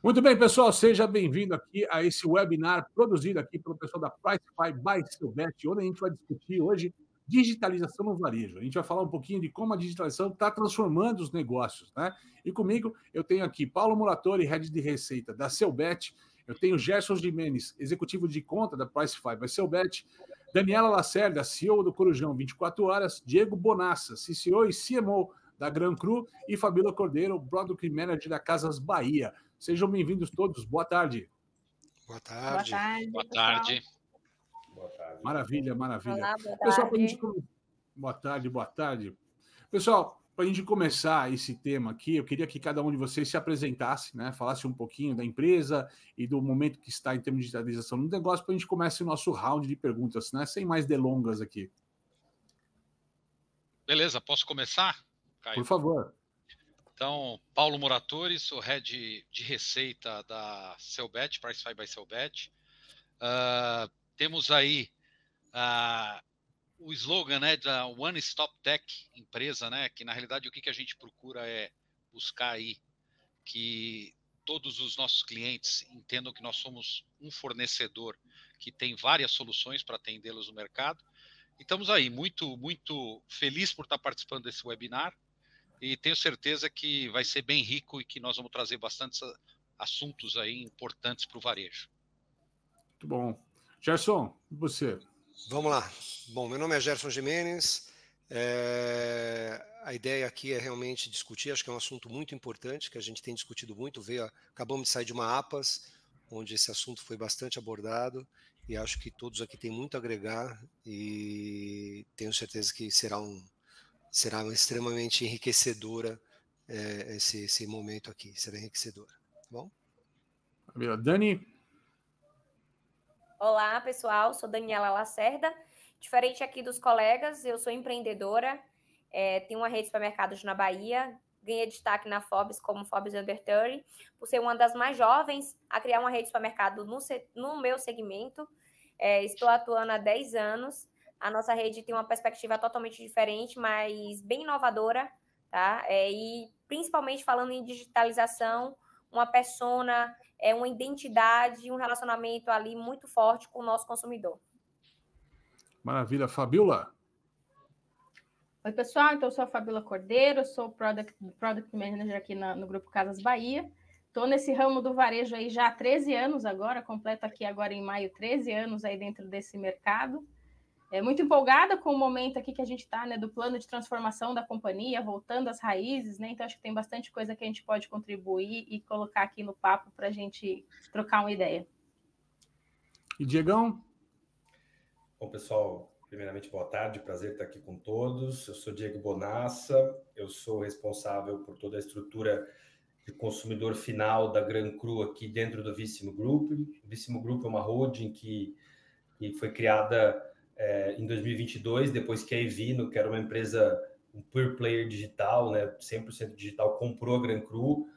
Muito bem, pessoal, seja bem-vindo aqui a esse webinar produzido aqui pelo pessoal da Pricefy by Silvete, onde a gente vai discutir hoje digitalização no varejo. A gente vai falar um pouquinho de como a digitalização está transformando os negócios, né? E comigo eu tenho aqui Paulo Muratori, Head de Receita da Selbet, eu tenho Gerson Gimenez, executivo de conta da Pricefy by Selbet, Daniela Lacerda, CEO do Corujão 24 Horas, Diego Bonassa, CCO e CMO da Gran Cru, e Fabíola Cordeiro, Product Manager da Casas Bahia. Sejam bem-vindos todos. Boa tarde. Boa tarde. Boa tarde. Boa tarde. Boa tarde. Maravilha, maravilha. Olá, boa Pessoal, tarde. Boa tarde, boa tarde. Pessoal, para a gente começar esse tema aqui, eu queria que cada um de vocês se apresentasse, né? Falasse um pouquinho da empresa e do momento que está em termos de digitalização no negócio, para a gente começar o nosso round de perguntas, né? Sem mais delongas aqui. Beleza, posso começar, Caio? Por favor. Então, Paulo Muratori, sou Head de Receita da Selbet, Pricefy by Selbet. Temos aí o slogan, né, da One Stop Tech empresa, né, que na realidade o que a gente procura é buscar aí que todos os nossos clientes entendam que nós somos um fornecedor que tem várias soluções para atendê-los no mercado. E estamos aí, muito, muito feliz por estar participando desse webinar e tenho certeza que vai ser bem rico e que nós vamos trazer bastantes assuntos aí importantes para o varejo. Muito bom. Gerson, e você? Vamos lá. Bom, meu nome é Gerson Gimenez. A ideia aqui é realmente discutir, acho que é um assunto muito importante, que a gente tem discutido muito, acabamos de sair de uma APAS, onde esse assunto foi bastante abordado, e acho que todos aqui têm muito a agregar, e tenho certeza que será extremamente enriquecedora esse momento aqui, será enriquecedora. Tá bom? Dani? Olá, pessoal, sou Daniela Lacerda. Diferente aqui dos colegas, eu sou empreendedora, tenho uma rede de supermercados na Bahia, ganhei destaque na Forbes como Forbes Under 30, por ser uma das mais jovens a criar uma rede de supermercado no meu segmento. Estou atuando há 10 anos. A nossa rede tem uma perspectiva totalmente diferente, mas bem inovadora, tá? E principalmente falando em digitalização, uma persona, uma identidade, um relacionamento ali muito forte com o nosso consumidor. Maravilha. Fabíola? Oi, pessoal. Então, eu sou a Fabíola Cordeiro, sou Product Manager aqui no Grupo Casas Bahia. Estou nesse ramo do varejo aí já há 13 anos agora, completo aqui agora em maio 13 anos aí dentro desse mercado. Muito empolgada com o momento aqui que a gente está, né, do plano de transformação da companhia, voltando às raízes, né? Então, acho que tem bastante coisa que a gente pode contribuir e colocar aqui no papo para a gente trocar uma ideia. E Diegão? Bom, pessoal, primeiramente, boa tarde, prazer estar aqui com todos. Eu sou Diego Bonassa, eu sou responsável por toda a estrutura de consumidor final da Gran Cru aqui dentro do Vissimo Group. O Vissimo Group é uma holding que foi criada em 2022, depois que a Evino, que era uma empresa, um pure player digital, né, 100% digital, comprou a Gran Cru,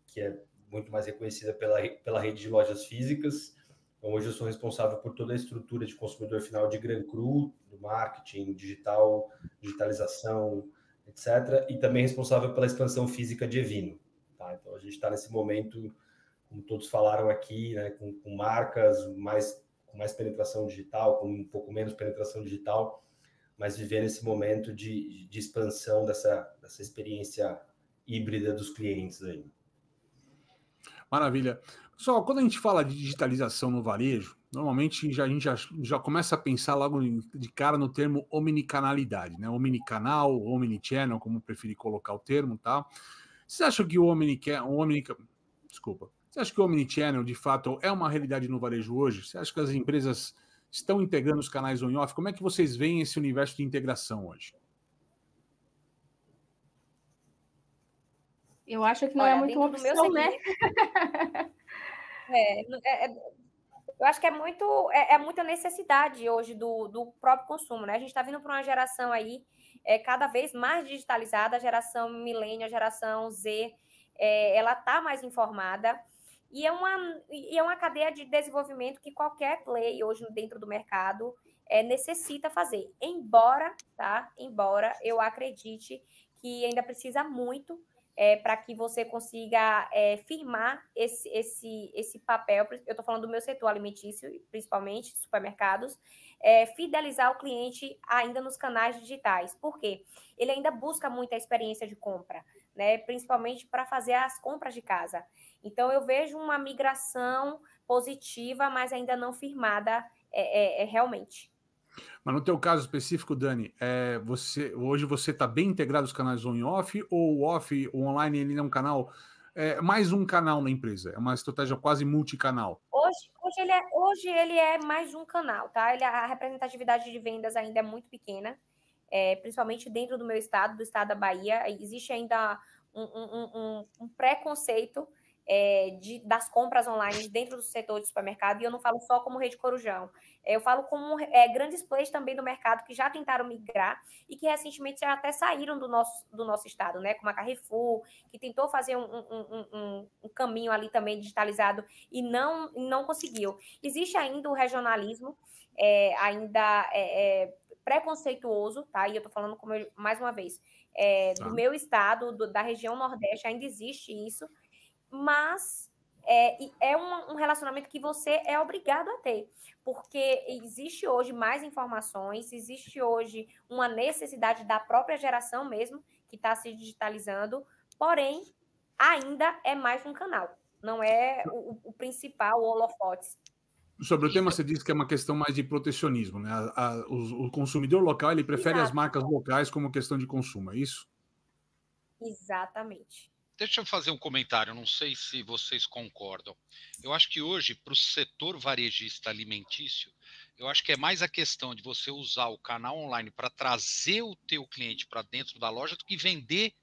que é muito mais reconhecida pela rede de lojas físicas. Então, hoje eu sou responsável por toda a estrutura de consumidor final de Gran Cru, do marketing, digital, digitalização, etc. E também responsável pela expansão física de Evino. Tá? Então, a gente está nesse momento, como todos falaram aqui, né, com marcas com mais penetração digital, com um pouco menos penetração digital, mas vivendo esse momento de expansão dessa experiência híbrida dos clientes aí. Maravilha. Pessoal, quando a gente fala de digitalização no varejo, normalmente a gente já começa a pensar logo de cara no termo omnicanalidade, né? Omnicanal, omnichannel, como preferir colocar o termo, tá? Você acha que Você acha que o omnichannel, de fato, é uma realidade no varejo hoje? Você acha que as empresas estão integrando os canais on-off? Como é que vocês veem esse universo de integração hoje? Eu acho que não é muito uma opção, né? Eu acho que é muita necessidade hoje do próprio consumo, né? A gente está vindo para uma geração aí cada vez mais digitalizada, a geração milênio, a geração Z, ela está mais informada. E é uma cadeia de desenvolvimento que qualquer play hoje dentro do mercado necessita fazer. Embora eu acredite que ainda precisa muito para que você consiga firmar esse papel. Eu estou falando do meu setor alimentício, principalmente supermercados, fidelizar o cliente ainda nos canais digitais. Por quê? Ele ainda busca muita experiência de compra, né? Principalmente para fazer as compras de casa. Então, eu vejo uma migração positiva, mas ainda não firmada realmente. Mas no teu caso específico, Dani, hoje você está bem integrado os canais on e off, ou o online ele é um canal, mais um canal na empresa? É uma estratégia quase multicanal? Hoje ele é mais um canal, tá? A representatividade de vendas ainda é muito pequena, principalmente dentro do meu estado, do estado da Bahia. Existe ainda um preconceito das compras online dentro do setor de supermercado, e eu não falo só como Rede Corujão, eu falo como grandes players também do mercado que já tentaram migrar e que recentemente já até saíram do nosso estado, né? Como a Carrefour, que tentou fazer um caminho ali também digitalizado e não conseguiu. Existe ainda o regionalismo, ainda preconceituoso, tá? E eu tô falando, mais uma vez, do meu estado, da região Nordeste, ainda existe isso, mas é um relacionamento que você é obrigado a ter, porque existe hoje mais informações, existe hoje uma necessidade da própria geração mesmo, que está se digitalizando, porém, ainda é mais um canal, não é o principal, o holofote. Sobre o tema, você disse que é uma questão mais de protecionismo, né? O consumidor local, ele prefere as marcas locais como questão de consumo, é isso? Exatamente. Deixa eu fazer um comentário, não sei se vocês concordam. Eu acho que hoje, para o setor varejista alimentício, eu acho que é mais a questão de você usar o canal online para trazer o teu cliente para dentro da loja do que vender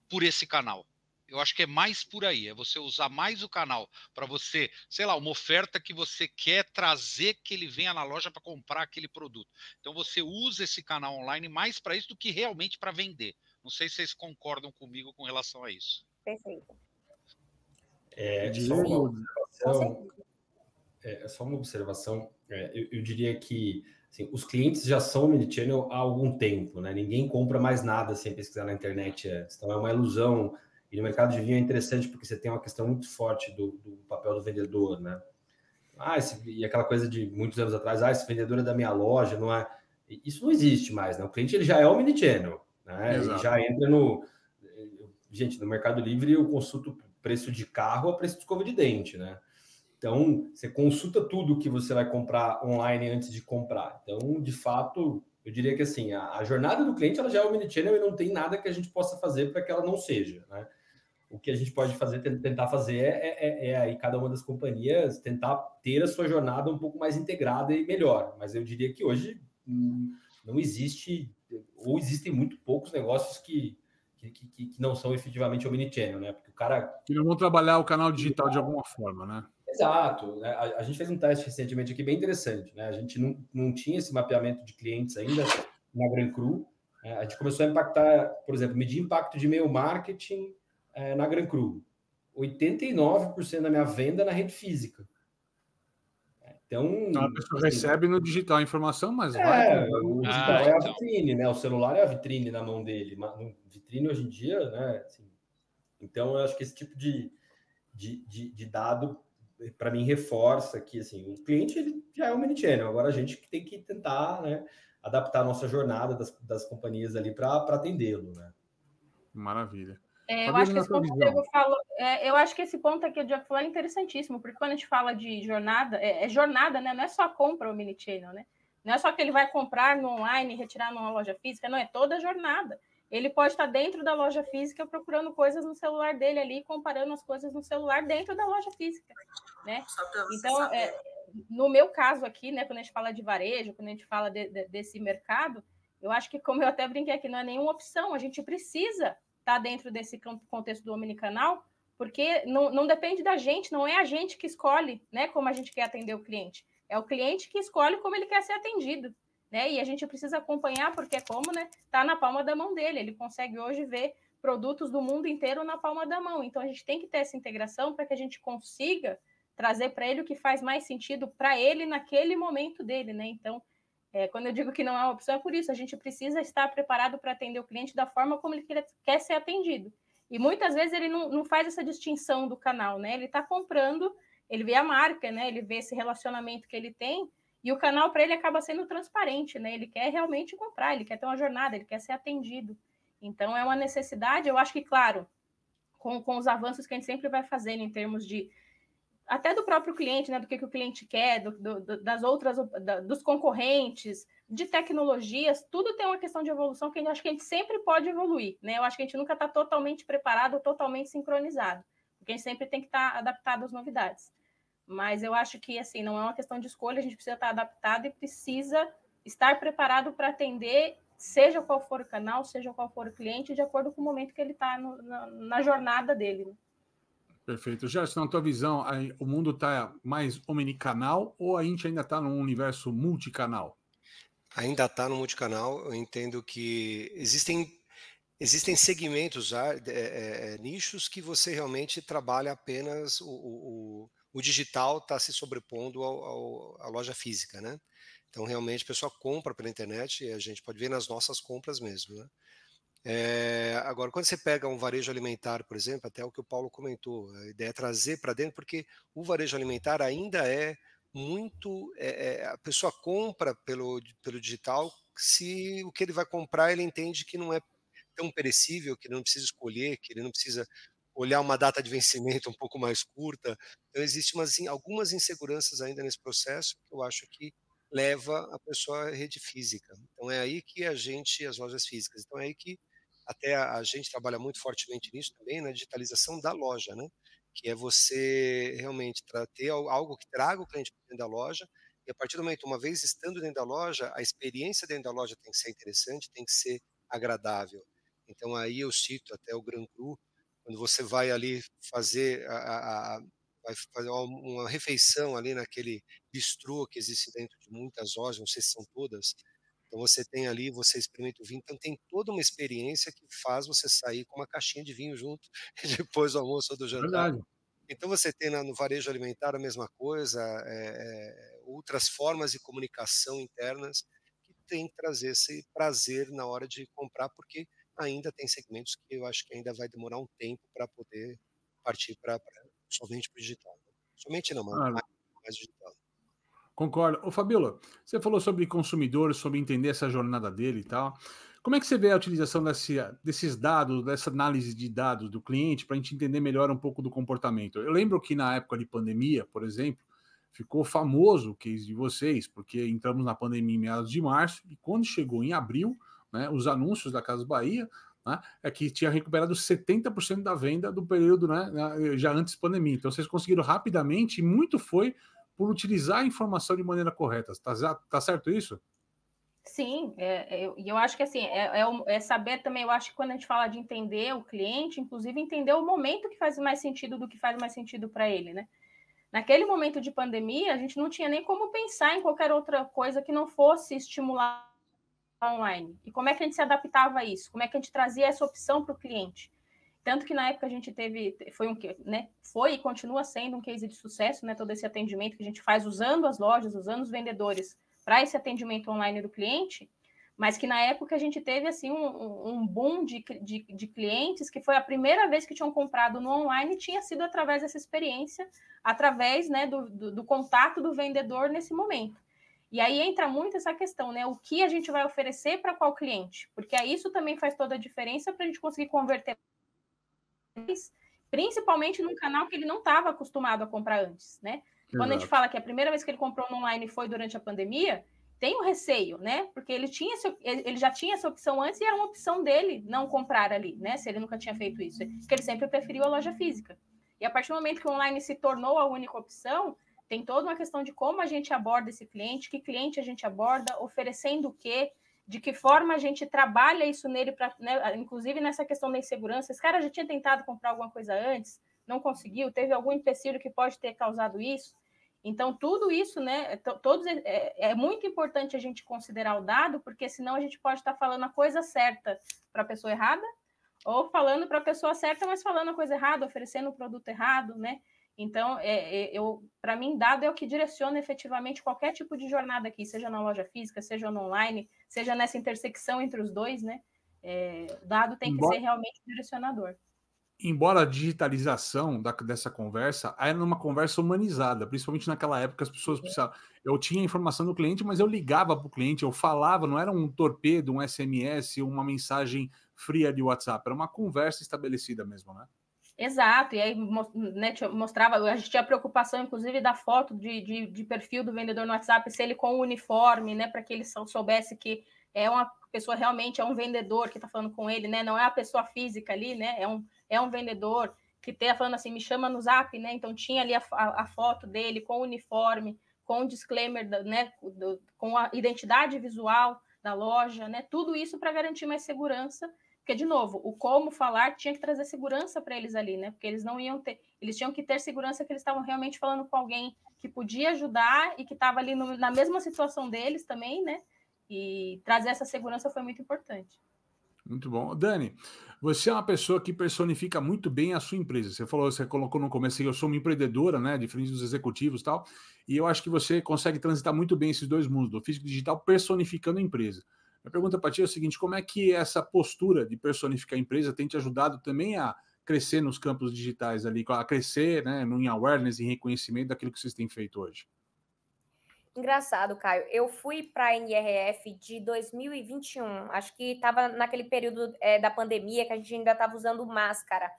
por esse canal. Eu acho que é mais por aí, é você usar mais o canal para você, sei lá, uma oferta que você quer trazer que ele venha na loja para comprar aquele produto. Então você usa esse canal online mais para isso do que realmente para vender. Não sei se vocês concordam comigo com relação a isso. Perfeito. Só uma observação. Eu diria que assim, os clientes já são omnichannel há algum tempo, né? Ninguém compra mais nada sem pesquisar na internet antes. Então é uma ilusão. E no mercado de vinho é interessante porque você tem uma questão muito forte do papel do vendedor, né? E aquela coisa de muitos anos atrás, esse vendedor é da minha loja, não é? Isso não existe mais, né? O cliente ele já é omnichannel, né? Ele já entra no... Gente, no Mercado Livre eu consulto preço de carro a preço de escova de dente, né? Então, você consulta tudo que você vai comprar online antes de comprar. Então, de fato, eu diria que assim, a jornada do cliente ela já é omnichannel e não tem nada que a gente possa fazer para que ela não seja, né? O que a gente pode fazer, tentar fazer aí cada uma das companhias tentar ter a sua jornada um pouco mais integrada e melhor. Mas eu diria que hoje não existe, ou existem muito poucos negócios que não são efetivamente omnichannel, né? Porque o cara... Que não vão trabalhar o canal digital de alguma forma, né? Exato. Né? A gente fez um teste recentemente aqui bem interessante, né? A gente não tinha esse mapeamento de clientes ainda na Gran Cru. A gente começou a impactar, por exemplo, medir impacto de e-mail marketing na Gran Cru. 89% da minha venda na rede física. Então a pessoa recebe no digital a informação, mas vai... O digital é a vitrine, né? O celular é a vitrine na mão dele. Vitrine hoje em dia, né? Assim, então, eu acho que esse tipo de dado, para mim, reforça que assim, o cliente ele já é um omnichannel. Agora, a gente tem que tentar, né, adaptar a nossa jornada das companhias ali para atendê-lo, né? Maravilha. Eu acho que esse ponto que o Diego falou, eu acho que esse ponto aqui que o Diego falou é interessantíssimo, porque quando a gente fala de jornada, jornada, né? Não é só a compra o omnichannel, né? Não é só que ele vai comprar no online e retirar numa loja física, não, é toda a jornada. Ele pode estar dentro da loja física procurando coisas no celular dele ali, comparando as coisas no celular dentro da loja física, né? Então, no meu caso aqui, né, quando a gente fala de varejo, quando a gente fala desse mercado, eu acho que, como eu até brinquei aqui, não é nenhuma opção, a gente precisa estar dentro desse contexto do omnicanal, porque não depende da gente, não é a gente que escolhe, né, como a gente quer atender o cliente, é o cliente que escolhe como ele quer ser atendido. Né? E a gente precisa acompanhar, porque como, né, tá na palma da mão dele, ele consegue hoje ver produtos do mundo inteiro na palma da mão. Então, a gente tem que ter essa integração para que a gente consiga trazer para ele o que faz mais sentido para ele naquele momento dele, né? Então, quando eu digo que não é uma opção, é por isso, a gente precisa estar preparado para atender o cliente da forma como ele quer ser atendido. E muitas vezes ele não faz essa distinção do canal, né? Ele está comprando, ele vê a marca, né? Ele vê esse relacionamento que ele tem, e o canal para ele acaba sendo transparente, né? Ele quer realmente comprar, ele quer ter uma jornada, ele quer ser atendido. Então é uma necessidade, eu acho que, claro, com os avanços que a gente sempre vai fazendo em termos de até do próprio cliente, né, do que o cliente quer, das outras, dos concorrentes, de tecnologias, tudo tem uma questão de evolução que eu acho que a gente sempre pode evoluir, né? Eu acho que a gente nunca está totalmente preparado, totalmente sincronizado, porque a gente sempre tem que estar adaptado às novidades. Mas eu acho que, assim, não é uma questão de escolha, a gente precisa estar adaptado e precisa estar preparado para atender, seja qual for o canal, seja qual for o cliente, de acordo com o momento que ele está na jornada dele, né? Perfeito. Gerson, na tua visão, o mundo está mais omnicanal ou a gente ainda está num universo multicanal? Ainda está no multicanal. Eu entendo que existem segmentos, nichos que você realmente trabalha apenas o digital está se sobrepondo à loja física, né? Então, realmente, a pessoa compra pela internet e a gente pode ver nas nossas compras mesmo, né? Agora, quando você pega um varejo alimentar, por exemplo, até o que o Paulo comentou, a ideia é trazer para dentro, porque o varejo alimentar ainda é muito. A pessoa compra pelo digital, se o que ele vai comprar ele entende que não é tão perecível, que ele não precisa escolher, que ele não precisa olhar uma data de vencimento um pouco mais curta. Então, existem algumas inseguranças ainda nesse processo que eu acho que leva a pessoa à rede física. Então, é aí que as lojas físicas, então é aí que até a gente trabalha muito fortemente nisso também, na digitalização da loja, né? Que é você realmente ter algo que traga o cliente para dentro da loja, e a partir do momento, uma vez estando dentro da loja, a experiência dentro da loja tem que ser interessante, tem que ser agradável. Então aí eu cito até o Gran Cru, quando você vai ali fazer vai fazer uma refeição ali naquele bistrô que existe dentro de muitas lojas, não sei se são todas. Então você tem ali, você experimenta o vinho, então tem toda uma experiência que faz você sair com uma caixinha de vinho junto depois do almoço ou do jantar. Verdade. Então você tem no varejo alimentar a mesma coisa, outras formas de comunicação internas que tem que trazer esse prazer na hora de comprar, porque ainda tem segmentos que eu acho que ainda vai demorar um tempo para poder partir somente para o digital. Somente não, mas mais digital. Concordo. Ô, Fabíola, você falou sobre consumidores, sobre entender essa jornada dele e tal. Como é que você vê a utilização desses dados, dessa análise de dados do cliente, para a gente entender melhor um pouco do comportamento? Eu lembro que na época de pandemia, por exemplo, ficou famoso o case de vocês, porque entramos na pandemia em meados de março, e quando chegou em abril, né, os anúncios da Casas Bahia, né, é que tinha recuperado 70% da venda do período, né, já antes da pandemia. Então vocês conseguiram rapidamente, e muito foi por utilizar a informação de maneira correta. Tá certo isso? Sim, eu acho que assim, é saber também, eu acho que quando a gente fala de entender o cliente, inclusive entender o momento que faz mais sentido do que faz mais sentido para ele, né? Naquele momento de pandemia, a gente não tinha nem como pensar em qualquer outra coisa que não fosse estimular online. E como é que a gente se adaptava a isso? Como é que a gente trazia essa opção para o cliente? Tanto que na época a gente foi e continua sendo um case de sucesso, né? Todo esse atendimento que a gente faz usando as lojas, usando os vendedores para esse atendimento online do cliente, mas que na época a gente teve assim um boom de clientes que foi a primeira vez que tinham comprado no online, tinha sido através dessa experiência, através, né, do contato do vendedor nesse momento. E aí entra muito essa questão, né? O que a gente vai oferecer para qual cliente? Porque aí isso também faz toda a diferença para a gente conseguir converter, principalmente num canal que ele não estava acostumado a comprar antes, né? Exato. Quando a gente fala que a primeira vez que ele comprou no online foi durante a pandemia, tem o receio, né? Porque ele já tinha essa opção antes e era uma opção dele não comprar ali, né? Se ele nunca tinha feito isso, porque ele sempre preferiu a loja física. E a partir do momento que o online se tornou a única opção, tem toda uma questão de como a gente aborda esse cliente, que cliente a gente aborda, oferecendo o quê, de que forma a gente trabalha isso nele, né, inclusive nessa questão da insegurança. Esse cara já tinha tentado comprar alguma coisa antes, não conseguiu, teve algum empecilho que pode ter causado isso. Então, tudo isso, né, é muito importante a gente considerar o dado, porque senão a gente pode estar falando a coisa certa para a pessoa errada, ou falando para a pessoa certa, mas falando a coisa errada, oferecendo o produto errado, né? Então, para mim, dado é o que direciona efetivamente qualquer tipo de jornada aqui, seja na loja física, seja no online, seja nessa intersecção entre os dois, né? Dado tem que ser realmente direcionador. Embora a digitalização dessa conversa era numa conversa humanizada, principalmente naquela época as pessoas precisavam. Eu tinha a informação do cliente, mas eu ligava para o cliente, eu falava, não era um torpedo, um SMS, uma mensagem fria de WhatsApp, era uma conversa estabelecida mesmo, né? Exato, e aí, né, mostrava, a gente tinha preocupação, inclusive, da foto de perfil do vendedor no WhatsApp, se ele com o uniforme, né, para que ele soubesse que é uma pessoa realmente, é um vendedor que está falando com ele, né, não é a pessoa física ali, né, é um vendedor que está falando assim, me chama no Zap, né, então tinha ali a foto dele com o uniforme, com o disclaimer, né, com a identidade visual da loja, né, tudo isso para garantir mais segurança. Porque, de novo, o como falar tinha que trazer segurança para eles ali, né? Porque eles não iam ter, eles tinham que ter segurança que eles estavam realmente falando com alguém que podia ajudar e que estava ali na mesma situação deles também, né? E trazer essa segurança foi muito importante. Muito bom. Dani, você é uma pessoa que personifica muito bem a sua empresa. Você colocou no começo que eu sou uma empreendedora, né? Diferente dos executivos e tal. E eu acho que você consegue transitar muito bem esses dois mundos, do físico e digital, personificando a empresa. A pergunta para ti é o seguinte: como é que essa postura de personificar a empresa tem te ajudado também a crescer nos campos digitais ali, a crescer, né, em awareness e reconhecimento daquilo que vocês têm feito hoje? Engraçado, Caio. Eu fui para a NRF de 2021. Acho que estava naquele período da pandemia que a gente ainda estava usando máscara.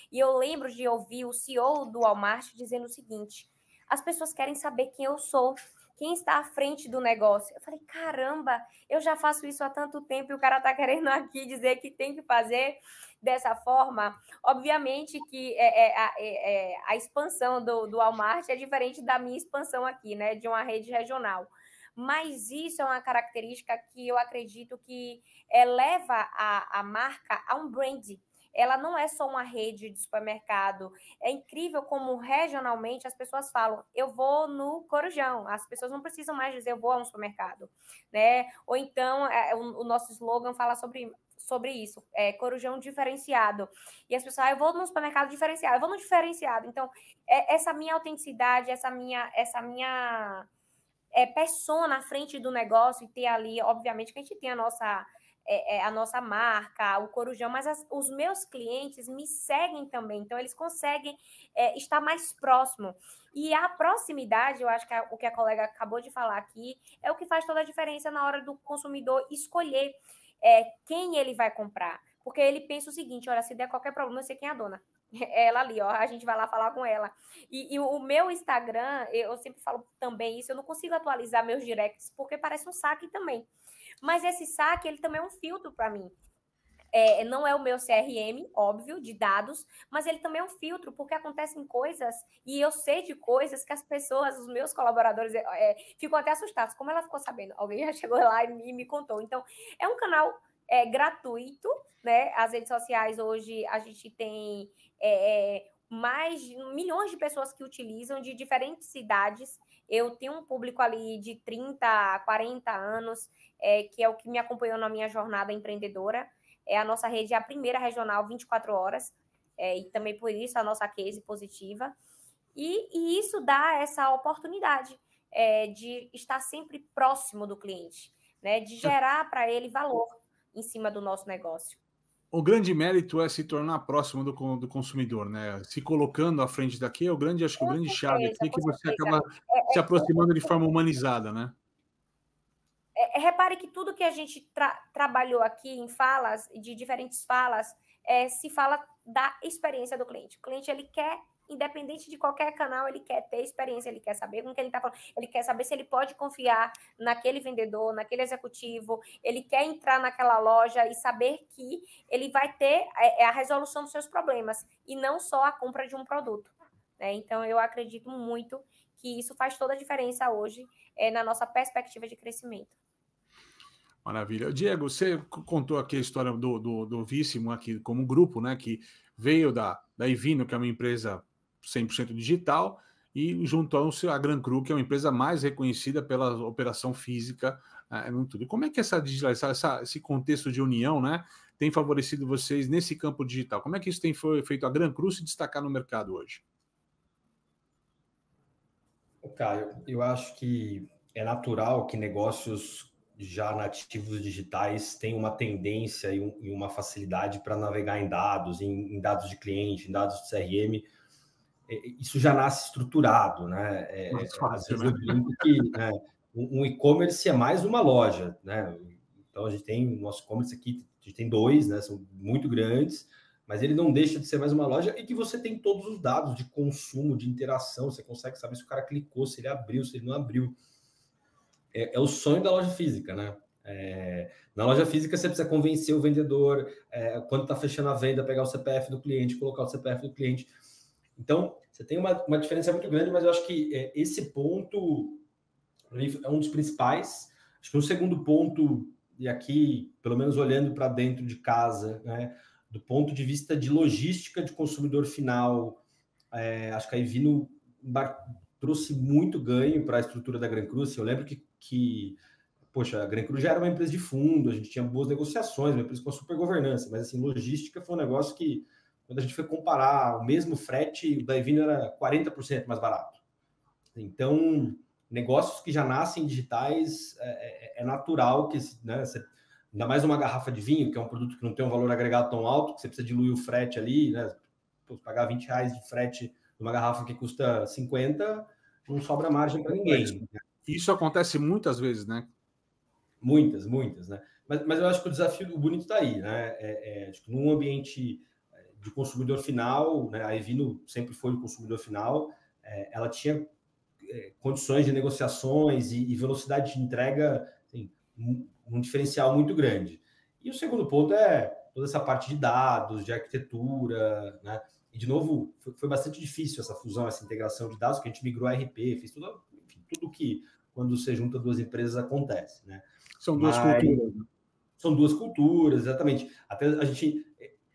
E eu lembro de ouvir o CEO do Walmart dizendo o seguinte: as pessoas querem saber quem eu sou, quem está à frente do negócio. Eu falei, caramba, eu já faço isso há tanto tempo e o cara está querendo aqui dizer que tem que fazer dessa forma. Obviamente que a expansão do Walmart é diferente da minha expansão aqui, né, de uma rede regional. Mas isso é uma característica que eu acredito que leva a marca a um brand. Ela não é só uma rede de supermercado. É incrível como regionalmente as pessoas falam, eu vou no Corujão. As pessoas não precisam mais dizer eu vou a um supermercado, né? Ou então o nosso slogan fala sobre isso, Corujão diferenciado. E as pessoas, eu vou no supermercado diferenciado, eu vou no diferenciado. Então, essa minha autenticidade, essa minha persona à frente do negócio e ter ali, obviamente, que a gente tem a nossa marca, o Corujão, mas os meus clientes me seguem também, então eles conseguem estar mais próximo. E a proximidade, eu acho que o que a colega acabou de falar aqui, é o que faz toda a diferença na hora do consumidor escolher quem ele vai comprar. Porque ele pensa o seguinte, olha, se der qualquer problema, eu sei quem é a dona. Ela ali, ó, a gente vai lá falar com ela. E o meu Instagram, eu sempre falo também isso, eu não consigo atualizar meus directs, porque parece um saque também. Mas esse saque, ele também é um filtro para mim. Não é o meu CRM, óbvio, de dados, mas ele também é um filtro, porque acontecem coisas, e eu sei de coisas que as pessoas, os meus colaboradores, ficam até assustados. Como ela ficou sabendo? Alguém já chegou lá e me contou. Então, é um canal gratuito, né? As redes sociais hoje, a gente tem mais de milhões de pessoas que utilizam de diferentes cidades. Eu tenho um público ali de 30 a 40 anos, que é o que me acompanhou na minha jornada empreendedora. A nossa rede é a primeira regional 24 horas, e também por isso a nossa case positiva. E isso dá essa oportunidade de estar sempre próximo do cliente, né? De gerar para ele valor em cima do nosso negócio. O grande mérito é se tornar próximo do consumidor, né? Se colocando à frente daqui, acho que o grande chave aqui é que você acaba se aproximando de forma humanizada, né? Repare que tudo que a gente trabalhou aqui em falas, de diferentes falas, se fala da experiência do cliente. O cliente, ele quer, independente de qualquer canal, ele quer ter experiência, ele quer saber com quem ele está falando, ele quer saber se ele pode confiar naquele vendedor, naquele executivo, ele quer entrar naquela loja e saber que ele vai ter a resolução dos seus problemas e não só a compra de um produto, né? Então, eu acredito muito que isso faz toda a diferença hoje na nossa perspectiva de crescimento. Maravilha. Diego, você contou aqui a história do Víssimo aqui como grupo, né, que veio da Ivino, que é uma empresa 100% digital, e juntou-se a Gran Cru, que é uma empresa mais reconhecida pela operação física no tudo. E como é que esse contexto de união, né, tem favorecido vocês nesse campo digital? Como é que isso tem feito a Gran Cru se destacar no mercado hoje? Caio, eu acho que é natural que negócios já nativos digitais têm uma tendência e uma facilidade para navegar em dados, em dados de cliente, em dados de CRM. Isso já nasce estruturado, né? Às vezes eu brinco que, né, um e-commerce é mais uma loja, né? Então a gente tem o nosso e-commerce aqui, a gente tem 2, né? São muito grandes, mas ele não deixa de ser mais uma loja e que você tem todos os dados de consumo, de interação, você consegue saber se o cara clicou, se ele abriu, se ele não abriu. É o sonho da loja física, né? Na loja física você precisa convencer o vendedor, quando está fechando a venda, pegar o CPF do cliente, colocar o CPF do cliente. Então, você tem uma diferença muito grande, mas eu acho que esse ponto é um dos principais. Acho que um segundo ponto, e aqui, pelo menos olhando para dentro de casa, né, do ponto de vista de logística de consumidor final, acho que a Evino trouxe muito ganho para a estrutura da Gran Cruz. Eu lembro que poxa, a Gran Cruz já era uma empresa de fundo, a gente tinha boas negociações, uma empresa com super governança, mas assim, logística foi um negócio que, quando a gente foi comparar o mesmo frete, o da Evino era 40% mais barato. Então, negócios que já nascem digitais, é natural que, né, ainda mais uma garrafa de vinho, que é um produto que não tem um valor agregado tão alto, que você precisa diluir o frete ali, né? Pagar R$20 de frete numa garrafa que custa 50, não sobra margem para ninguém. Isso acontece muitas vezes, né? Muitas, né? Mas eu acho que o desafio, o bonito está aí, né? Acho que num ambiente de consumidor final, né? A Evino sempre foi o consumidor final, ela tinha condições de negociações e velocidade de entrega, assim, um diferencial muito grande. E o segundo ponto é toda essa parte de dados, de arquitetura, né? E, de novo, foi bastante difícil essa fusão, essa integração de dados, que a gente migrou a RP, fez tudo, enfim, tudo que, quando você junta duas empresas, acontece, né? São duas culturas. São duas culturas, exatamente. Até a gente...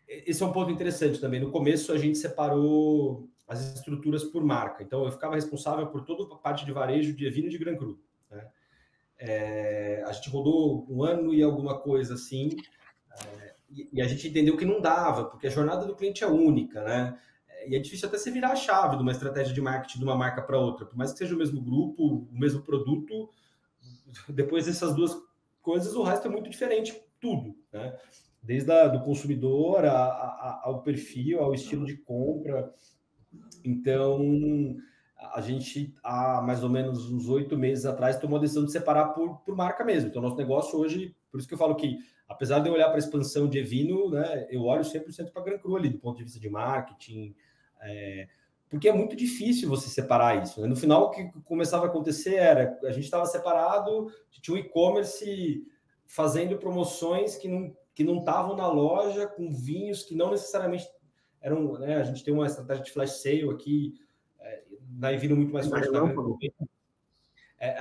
Esse é um ponto interessante também. No começo, a gente separou as estruturas por marca. Então, eu ficava responsável por toda a parte de varejo de Evino e de Gran Cru, né? A gente rodou 1 ano e alguma coisa assim, e a gente entendeu que não dava, porque a jornada do cliente é única, né? E é difícil até você virar a chave de uma estratégia de marketing de uma marca para outra. Por mais que seja o mesmo grupo, o mesmo produto, depois dessas duas coisas, o resto é muito diferente, tudo, né? Desde do consumidor ao perfil, ao estilo de compra. Então, a gente, há mais ou menos uns 8 meses atrás, tomou a decisão de separar por marca mesmo. Então, nosso negócio hoje, por isso que eu falo que, apesar de eu olhar para a expansão de Evino, né, eu olho 100% para a Gran Cru ali, do ponto de vista de marketing, porque é muito difícil você separar isso, né? No final, o que começava a acontecer era, a gente estava separado, tinha um e-commerce fazendo promoções que não estavam na loja, com vinhos que não necessariamente eram, né? A gente tem uma estratégia de flash sale aqui, na Evino muito mais forte.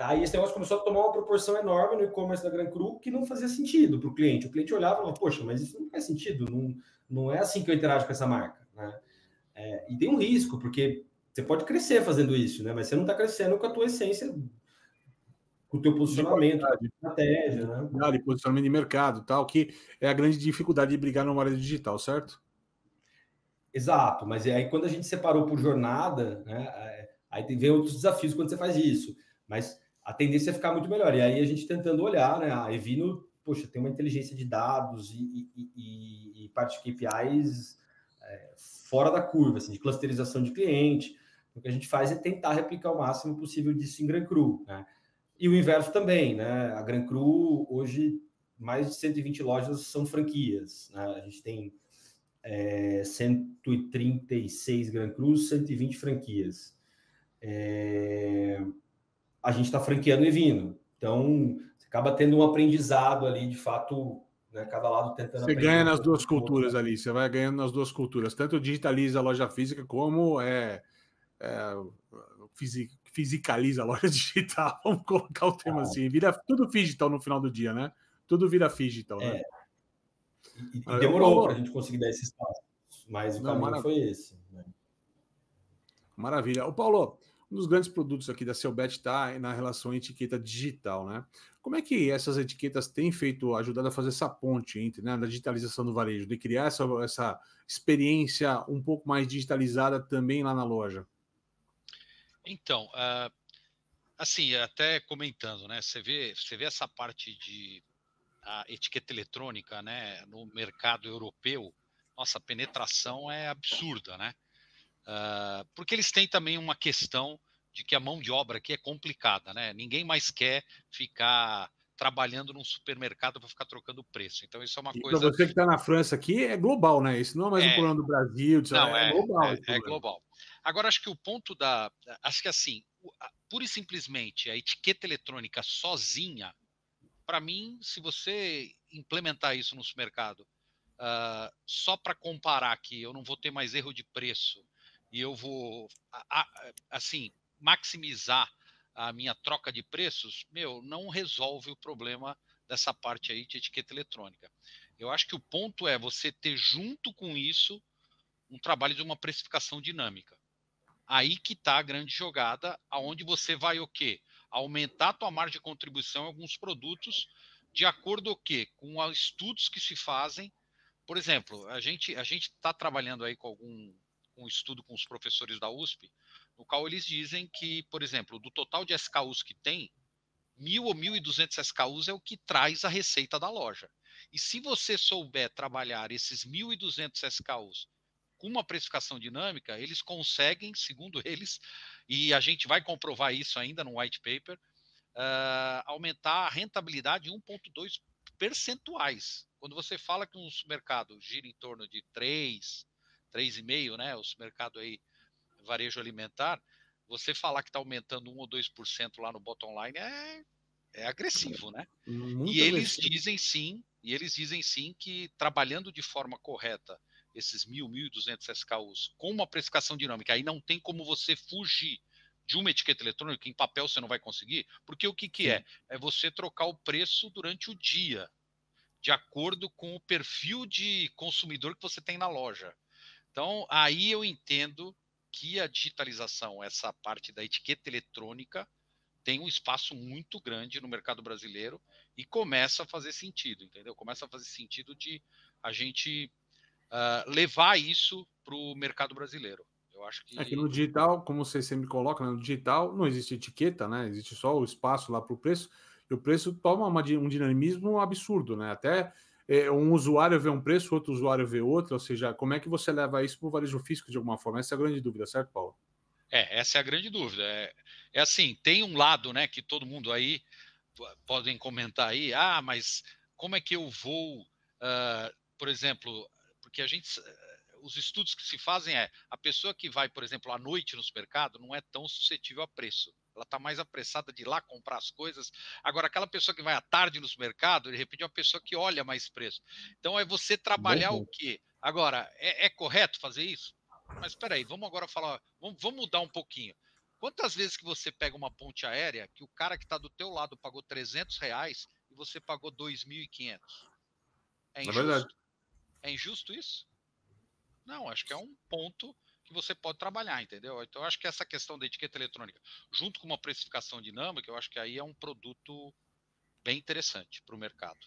Aí esse negócio começou a tomar uma proporção enorme no e-commerce da Gran Cru, que não fazia sentido para o cliente. O cliente olhava e falava, poxa, mas isso não faz sentido, não é assim que eu interajo com essa marca, né? E tem um risco, porque você pode crescer fazendo isso, né? Mas você não está crescendo com a tua essência, com o teu posicionamento, com a estratégia, né? De posicionamento de mercado, tal, que é a grande dificuldade de brigar no área digital, certo? Exato, mas aí quando a gente separou por jornada, né, aí vem outros desafios quando você faz isso, mas a tendência é ficar muito melhor. E aí a gente tentando olhar, né, a Evino, poxa, tem uma inteligência de dados e parte de KPIs fora da curva, assim, de clusterização de cliente. O que a gente faz é tentar replicar o máximo possível disso em Gran Cru, né? E o inverso também, né? A Gran Cru, hoje, mais de 120 lojas são franquias, né? A gente tem 136 Gran Crus, 120 franquias. A gente está franqueando Evino. Então, você acaba tendo um aprendizado ali, de fato, né, cada lado tentando aprender. Você ganha nas duas culturas ali, você vai ganhando nas duas culturas. Tanto digitaliza a loja física, como fisicaliza a loja digital. Vamos colocar o tema assim. Vira tudo digital no final do dia, né? Tudo vira digital, né? E demorou para a gente conseguir dar esse espaço, mas o caminho foi esse, né? Maravilha. O Paulo, um dos grandes produtos aqui da Selbet está na relação etiqueta digital, né? Como é que essas etiquetas têm ajudado a fazer essa ponte entre, né, da digitalização do varejo, de criar essa experiência um pouco mais digitalizada também lá na loja? Então, assim, até comentando, né? Você vê essa parte de a etiqueta eletrônica, né, no mercado europeu, nossa, a penetração é absurda, né? Porque eles têm também uma questão de que a mão de obra aqui é complicada, né? Ninguém mais quer ficar trabalhando num supermercado para ficar trocando preço. Então, isso é uma E para coisa. você que está na França aqui, é global, né? Isso não é mais um É, problema do Brasil, não, é global esse é problema. global. Agora, acho que o ponto acho que assim, pura e simplesmente a etiqueta eletrônica sozinha, para mim, se você implementar isso no supermercado, só para comparar que eu não vou ter mais erro de preço e eu vou, assim, maximizar a minha troca de preços, não resolve o problema dessa parte aí de etiqueta eletrônica. Eu acho que o ponto é você ter junto com isso um trabalho de uma precificação dinâmica. Aí que está a grande jogada, aonde você vai o quê? Aumentar a tua margem de contribuição em alguns produtos, de acordo o quê? Com estudos que se fazem. Por exemplo, a gente está trabalhando aí com um estudo com os professores da USP, no qual eles dizem que, por exemplo, do total de SKUs que tem, 1.000 ou 1.200 SKUs é o que traz a receita da loja. E se você souber trabalhar esses 1.200 SKUs com uma precificação dinâmica, eles conseguem, segundo eles, e a gente vai comprovar isso ainda no white paper, aumentar a rentabilidade em 1,2 percentuais. Quando você fala que um supermercado gira em torno de 3,5, né? O supermercado aí, varejo alimentar, você falar que está aumentando 1 ou 2% lá no bottom line é agressivo, né? Muito E eles agressivo. dizem sim que trabalhando de forma correta esses 1.200 SKUs com uma precificação dinâmica, aí não tem como você fugir de uma etiqueta eletrônica, em papel você não vai conseguir, porque o que é? É você trocar o preço durante o dia, de acordo com o perfil de consumidor que você tem na loja. Então, aí eu entendo que a digitalização, essa parte da etiqueta eletrônica, tem um espaço muito grande no mercado brasileiro e começa a fazer sentido, entendeu? Começa a fazer sentido de a gente levar isso para o mercado brasileiro. Eu acho É que que no digital, como você sempre coloca, né, no digital não existe etiqueta, né? Existe só o espaço lá para o preço, e o preço toma um dinamismo absurdo, né? Até um usuário vê um preço, outro usuário vê outro, ou seja, como é que você leva isso para o varejo físico de alguma forma? Essa é a grande dúvida, certo, Paulo? essa é a grande dúvida. É assim, tem um lado, né, que todo mundo aí podem comentar aí, mas como é que eu vou, por exemplo, porque os estudos que se fazem a pessoa que vai, por exemplo, à noite no supermercado não é tão suscetível a preço. Ela está mais apressada de ir lá comprar as coisas. Agora, aquela pessoa que vai à tarde no supermercado, de repente é uma pessoa que olha mais preço. Então, é você Bom trabalhar o ponto. quê? Agora, é correto fazer isso? Mas espera aí, vamos agora falar, vamos mudar um pouquinho. Quantas vezes que você pega uma ponte aérea que o cara que está do teu lado pagou R$ 300 e você pagou 2.500? É É verdade. injusto? É injusto isso? Não, acho que é um ponto que você pode trabalhar, entendeu? Então, eu acho que essa questão da etiqueta eletrônica, junto com uma precificação dinâmica, eu acho que aí é um produto bem interessante para o mercado.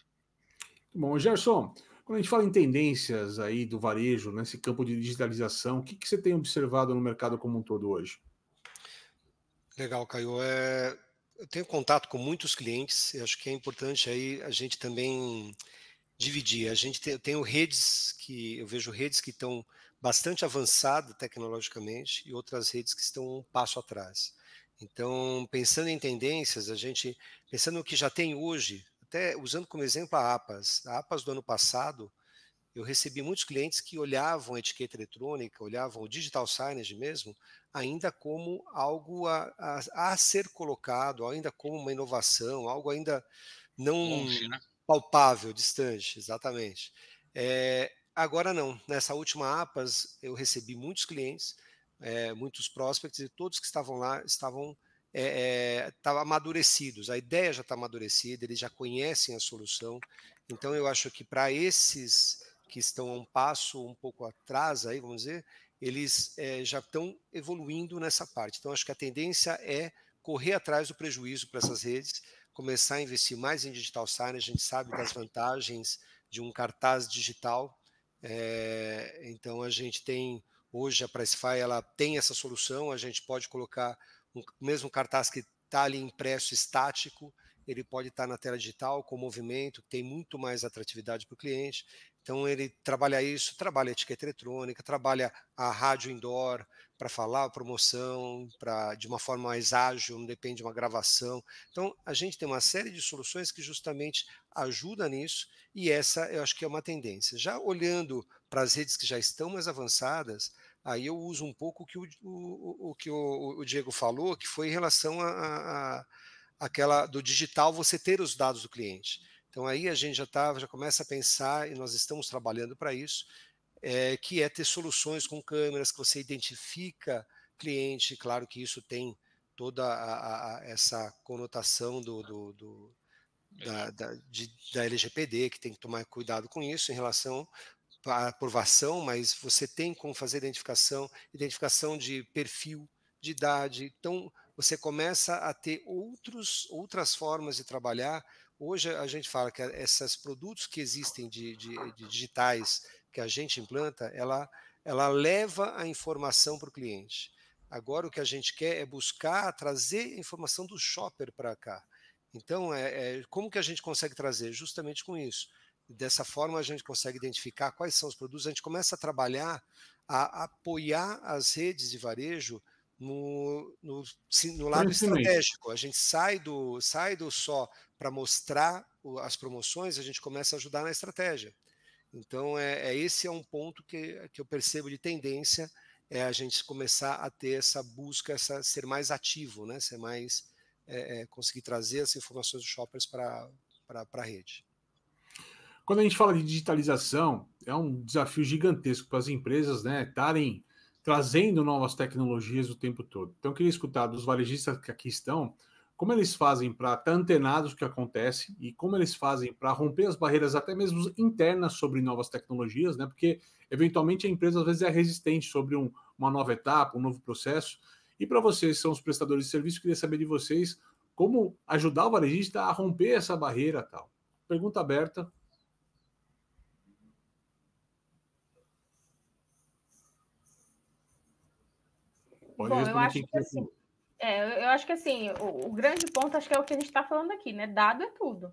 Bom, Gerson, quando a gente fala em tendências aí do varejo, nesse campo de digitalização, o que você tem observado no mercado como um todo hoje? Legal, Caio. Eu tenho contato com muitos clientes, eu acho que é importante aí a gente também dividir. A gente tem redes que eu vejo redes que estão bastante avançadas tecnologicamente e outras redes que estão um passo atrás. Então, pensando em tendências, pensando no que já tem hoje, até usando como exemplo a APAS do ano passado, eu recebi muitos clientes que olhavam a etiqueta eletrônica, olhavam o digital signage mesmo, ainda como algo a ser colocado, ainda como uma inovação, algo ainda não Longe, né? palpável, distante, exatamente. Agora não, nessa última APAS eu recebi muitos clientes, muitos prospects, e todos que estavam lá estavam amadurecidos, a ideia já está amadurecida, eles já conhecem a solução, então eu acho que para esses que estão a um passo um pouco atrás, aí, vamos dizer, eles já estão evoluindo nessa parte. Então, acho que a tendência é correr atrás do prejuízo para essas redes, começar a investir mais em digital signage. A gente sabe das vantagens de um cartaz digital. Então, a gente tem, hoje, a Pricefy, ela tem essa solução, a gente pode colocar o mesmo cartaz que está ali impresso estático, ele pode estar na tela digital com movimento, tem muito mais atratividade para o cliente. Então, ele trabalha isso, trabalha a etiqueta eletrônica, trabalha a rádio indoor para falar a promoção, de uma forma mais ágil, não depende de uma gravação. Então, a gente tem uma série de soluções que justamente ajudam nisso, e essa eu acho que é uma tendência. Já olhando para as redes que já estão mais avançadas, aí eu uso um pouco o que o Diego falou, que foi em relação aquela do digital, você ter os dados do cliente. Então aí a gente já começa a pensar, e nós estamos trabalhando para isso, que é ter soluções com câmeras que você identifica cliente. Claro que isso tem toda essa conotação da LGPD, que tem que tomar cuidado com isso em relação à aprovação, mas você tem como fazer identificação de perfil, de idade. Então, você começa a ter outras formas de trabalhar. Hoje a gente fala que esses produtos que existem de digitais que a gente implanta, ela leva a informação para o cliente. Agora o que a gente quer é buscar trazer informação do shopper para cá. Então, como que a gente consegue trazer? Justamente com isso. Dessa forma a gente consegue identificar quais são os produtos, a gente começa a trabalhar, a apoiar as redes de varejo no lado estratégico. A gente sai do só para mostrar as promoções, a gente começa a ajudar na estratégia. Então, esse é um ponto que eu percebo de tendência, é a gente começar a ter essa busca, ser mais ativo, né? Ser mais, conseguir trazer as informações dos shoppers para a rede. Quando a gente fala de digitalização, é um desafio gigantesco para as empresas, né, estarem trazendo novas tecnologias o tempo todo. Então, eu queria escutar dos varejistas que aqui estão, como eles fazem para estar antenados do que acontece e como eles fazem para romper as barreiras até mesmo internas sobre novas tecnologias, né? Porque eventualmente a empresa às vezes é resistente sobre uma nova etapa, um novo processo. E para vocês, que são os prestadores de serviço, eu queria saber de vocês como ajudar o varejista a romper essa barreira tal. Pergunta aberta. Bom, eu acho que assim, eu acho que assim, o grande ponto acho que é o que a gente está falando aqui, né? Dado é tudo.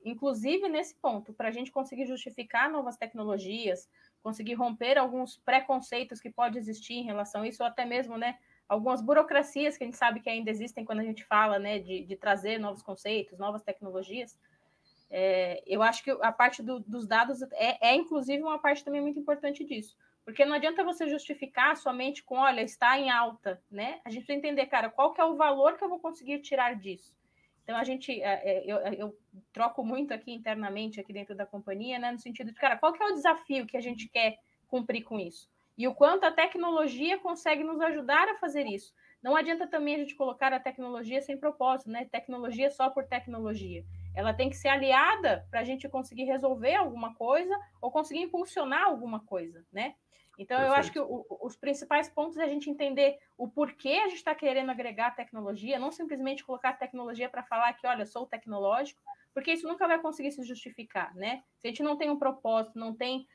Inclusive nesse ponto, para a gente conseguir justificar novas tecnologias, conseguir romper alguns preconceitos que pode existir em relação a isso, ou até mesmo, né, algumas burocracias que a gente sabe que ainda existem quando a gente fala, né, de trazer novos conceitos, novas tecnologias. Eu acho que a parte dos dados inclusive uma parte também muito importante disso. Porque não adianta você justificar somente com, olha, está em alta, né? A gente precisa entender, cara, qual que é o valor que eu vou conseguir tirar disso. Então, eu troco muito aqui internamente, aqui dentro da companhia, né? No sentido de, cara, qual que é o desafio que a gente quer cumprir com isso? E o quanto a tecnologia consegue nos ajudar a fazer isso. Não adianta também a gente colocar a tecnologia sem propósito, né? Tecnologia só por tecnologia. Ela tem que ser aliada para a gente conseguir resolver alguma coisa ou conseguir impulsionar alguma coisa, né? Então, eu acho que os principais pontos é a gente entender o porquê a gente está querendo agregar tecnologia, não simplesmente colocar tecnologia para falar que, olha, sou tecnológico, porque isso nunca vai conseguir se justificar, né? Se a gente não tem um propósito, não tem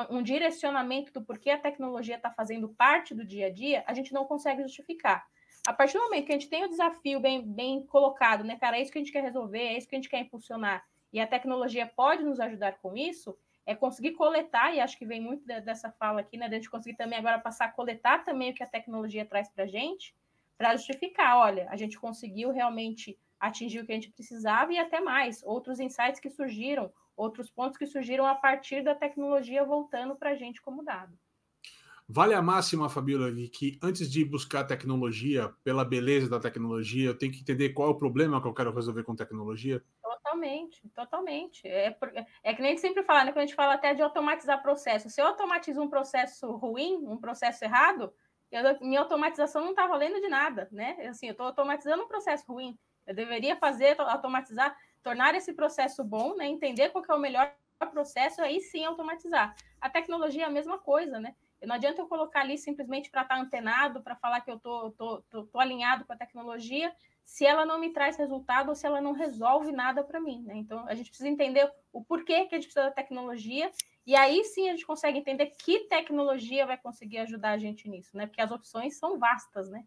um direcionamento do porquê a tecnologia está fazendo parte do dia a dia, a gente não consegue justificar. A partir do momento que a gente tem o desafio bem colocado, né, cara, é isso que a gente quer resolver, é isso que a gente quer impulsionar, e a tecnologia pode nos ajudar com isso, é conseguir coletar, e acho que vem muito dessa fala aqui, né, de a gente conseguir também agora passar a coletar também o que a tecnologia traz para a gente, para justificar, olha, a gente conseguiu realmente atingir o que a gente precisava e até mais, outros insights que surgiram, outros pontos que surgiram a partir da tecnologia voltando para a gente como dado. Vale a máxima, Fabíola, que antes de buscar tecnologia, pela beleza da tecnologia, eu tenho que entender qual é o problema que eu quero resolver com tecnologia? Totalmente. É que nem a gente sempre fala, né? Quando a gente fala até de automatizar processo. Se eu automatizo um processo ruim, um processo errado, minha automatização não está valendo de nada, né? Assim, eu estou automatizando um processo ruim. Eu deveria automatizar, tornar esse processo bom, né? Entender qual que é o melhor processo, aí sim automatizar. A tecnologia é a mesma coisa, né? Não adianta eu colocar ali simplesmente para estar antenado, para falar que eu tô alinhado com a tecnologia, se ela não me traz resultado ou se ela não resolve nada para mim, né? Então, a gente precisa entender o porquê que a gente precisa da tecnologia, e aí sim a gente consegue entender que tecnologia vai conseguir ajudar a gente nisso, né? Porque as opções são vastas, né?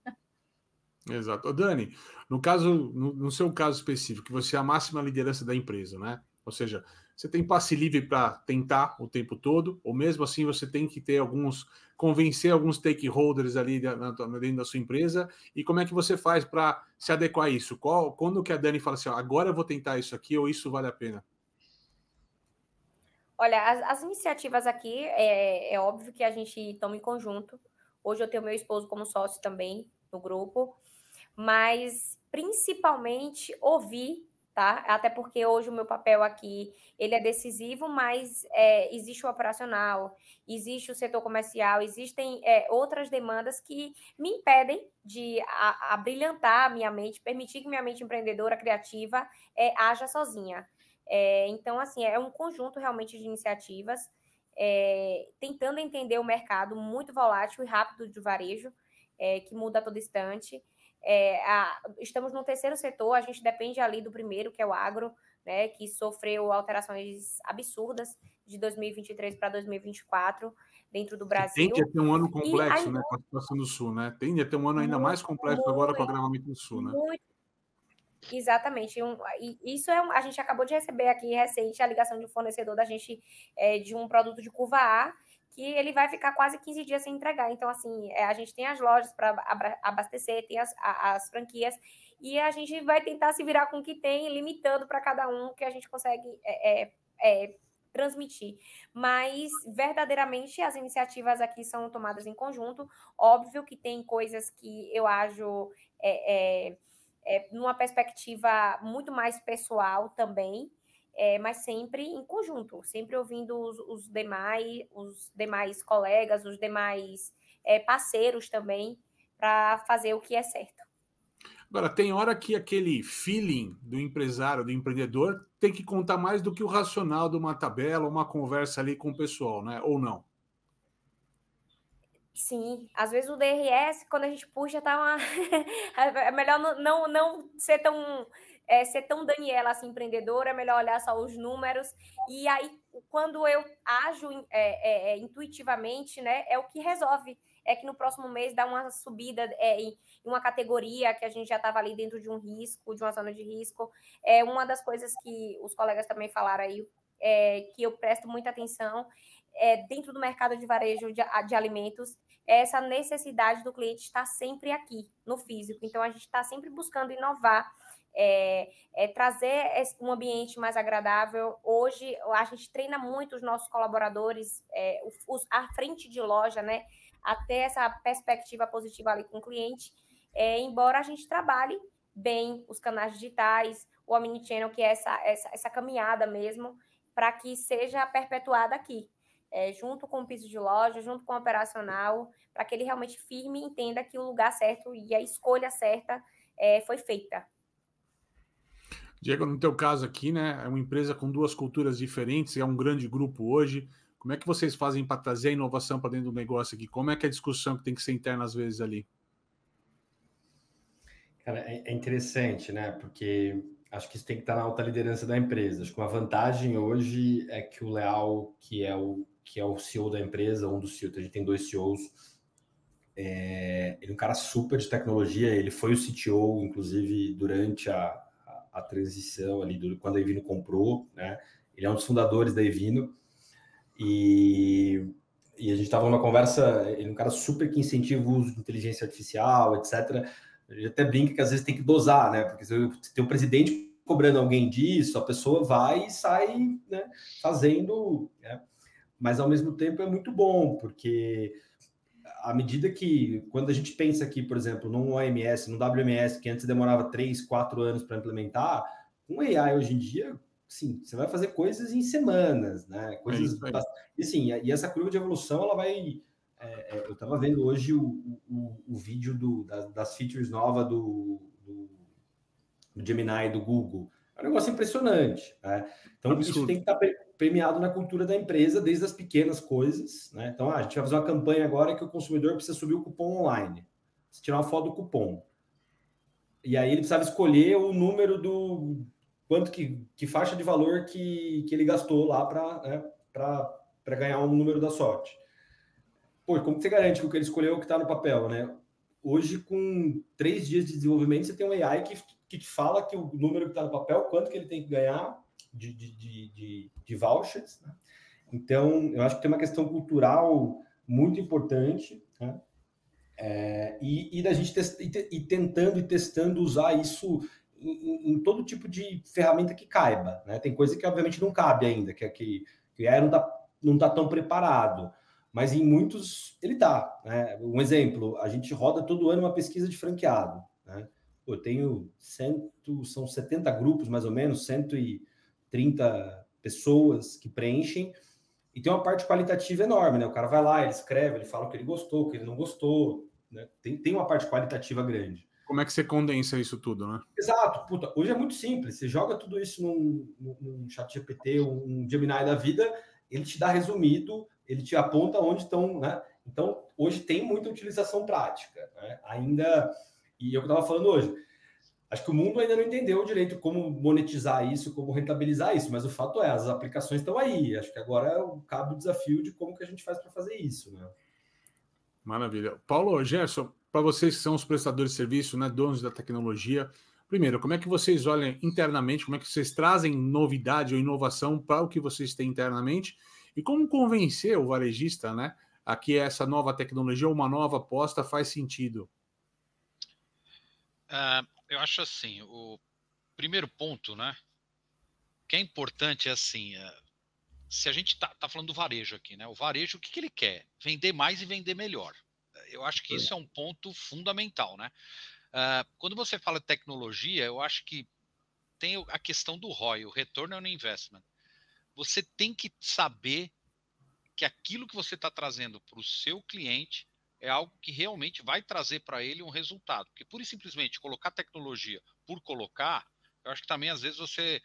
Exato. Ô, Dani, no seu caso específico, que você é a máxima liderança da empresa, né? Ou seja, você tem passe livre para tentar o tempo todo, ou mesmo assim você tem que ter convencer alguns stakeholders ali dentro da sua empresa, e como é que você faz para se adequar a isso? Quando que a Dani fala assim, ó, agora eu vou tentar isso aqui, ou isso vale a pena? Olha, as iniciativas aqui, é óbvio que a gente toma em conjunto. Hoje eu tenho meu esposo como sócio também no grupo, mas principalmente ouvir, tá? Até porque hoje o meu papel aqui, ele é decisivo, mas existe o operacional, existe o setor comercial, existem outras demandas que me impedem de abrilhantar a minha mente, permitir que minha mente empreendedora, criativa, haja sozinha. Então, assim, é um conjunto realmente de iniciativas, tentando entender o mercado muito volátil e rápido de varejo, que muda a todo instante. Estamos no terceiro setor, a gente depende ali do primeiro, que é o agro, né, que sofreu alterações absurdas de 2023 para 2024 dentro do Brasil. Tende a ter um ano complexo, né, com a situação do Sul, né? Tende a ter um ano ainda mais complexo agora com o agravamento do Sul, né? Exatamente. Isso a gente acabou de receber aqui recente a ligação de um fornecedor da gente de um produto de curva A, que ele vai ficar quase 15 dias sem entregar. Então, assim, a gente tem as lojas para abastecer, tem as franquias, e a gente vai tentar se virar com o que tem, limitando para cada um que a gente consegue transmitir. Mas, verdadeiramente, as iniciativas aqui são tomadas em conjunto. Óbvio que tem coisas que eu acho numa perspectiva muito mais pessoal também, mas sempre em conjunto, sempre ouvindo os demais colegas, os demais parceiros também, para fazer o que é certo. Agora, tem hora que aquele feeling do empresário, do empreendedor, tem que contar mais do que o racional de uma tabela, uma conversa ali com o pessoal, né? Ou não? Sim, às vezes o DRS, quando a gente puxa, tá uma... é melhor não ser tão Daniela, assim, empreendedora, é melhor olhar só os números. E aí, quando eu ajo intuitivamente, né, é o que resolve. É que no próximo mês dá uma subida em uma categoria que a gente já estava ali dentro de um risco, de uma zona de risco. É uma das coisas que os colegas também falaram aí, que eu presto muita atenção, dentro do mercado de varejo de alimentos, essa necessidade do cliente estar sempre aqui, no físico. Então, a gente está sempre buscando inovar, trazer um ambiente mais agradável. Hoje, a gente treina muito os nossos colaboradores, à frente de loja, né, a ter essa perspectiva positiva ali com o cliente, embora a gente trabalhe bem os canais digitais, o Omnichannel, que é essa caminhada mesmo, para que seja perpetuada aqui, junto com o piso de loja, junto com o operacional, para que ele realmente firme e entenda que o lugar certo e a escolha certa foi feita. Diego, no teu caso aqui, né, é uma empresa com duas culturas diferentes, é um grande grupo hoje. Como é que vocês fazem para trazer a inovação para dentro do negócio aqui? Como é que é a discussão que tem que ser interna às vezes ali? Cara, é interessante, né? Porque acho que isso tem que estar na alta liderança da empresa. Acho que uma vantagem hoje é que o Leal, que é o CEO da empresa, um dos CEOs, a gente tem 2 CEOs, ele é um cara super de tecnologia, ele foi o CTO, inclusive, durante a transição ali, quando a Evino comprou, né? Ele é um dos fundadores da Evino, e a gente estava numa conversa, ele é um cara super que incentiva o uso de inteligência artificial, etc. Ele até brinca que às vezes tem que dosar, né? Porque se tem um presidente cobrando alguém disso, a pessoa vai e sai, né, fazendo, né? Mas ao mesmo tempo é muito bom, porque à medida que, quando a gente pensa aqui, por exemplo, num OMS, num WMS, que antes demorava 3, 4 anos para implementar, com AI hoje em dia, sim, você vai fazer coisas em semanas, né? Coisas, e sim, e essa curva de evolução, ela vai... eu estava vendo hoje o vídeo das features novas do Gemini do Google. É um negócio impressionante, né? Então, isso tem que estar premiado na cultura da empresa, desde as pequenas coisas, né? Então, a gente vai fazer uma campanha agora que o consumidor precisa subir o cupom online. Você tirar uma foto do cupom. E aí ele precisava escolher o número do... quanto que faixa de valor que ele gastou lá para ganhar um número da sorte. Pô, como que você garante que o que ele escolheu é o que está no papel, né? hoje, com 3 dias de desenvolvimento, você tem um AI que te fala que o número que está no papel, quanto que ele tem que ganhar de vouchers, né? Então, eu acho que tem uma questão cultural muito importante, né? E da gente tentando e testando usar isso em todo tipo de ferramenta que caiba, né? Tem coisa que, obviamente, não cabe ainda, que o AI não tá tão preparado, mas em muitos ele tá, né? Um exemplo, a gente roda todo ano uma pesquisa de franqueado, né? Eu tenho são 70 grupos, mais ou menos, 130 pessoas que preenchem, e tem uma parte qualitativa enorme, né? O cara vai lá, ele escreve, ele fala o que ele gostou, o que ele não gostou, né? Tem uma parte qualitativa grande. Como é que você condensa isso tudo, né? Exato. Puta, hoje é muito simples. Você joga tudo isso num chat GPT, um Gemini da vida, ele te dá resumido, ele te aponta onde estão, né? Então, hoje tem muita utilização prática, né? Ainda, e eu estava falando hoje, acho que o mundo ainda não entendeu direito como monetizar isso, como rentabilizar isso, mas o fato é, as aplicações estão aí. Acho que agora cabe o desafio de como que a gente faz para fazer isso, né? Maravilha. Paulo, Gerson, para vocês que são os prestadores de serviço, né, donos da tecnologia, primeiro, como é que vocês olham internamente, como é que vocês trazem novidade ou inovação para o que vocês têm internamente e como convencer o varejista, né, a que essa nova tecnologia ou uma nova aposta faz sentido? Eu acho assim, o primeiro ponto, né, que é importante é assim, se a gente tá falando do varejo aqui, né, o varejo, o que ele quer? Vender mais e vender melhor. Eu acho que isso é um ponto fundamental, né? Quando você fala de tecnologia, eu acho que tem a questão do ROI, o Return on Investment. Você tem que saber que aquilo que você está trazendo para o seu cliente é algo que realmente vai trazer para ele um resultado. Porque pura e simplesmente colocar tecnologia por colocar, eu acho que também às vezes você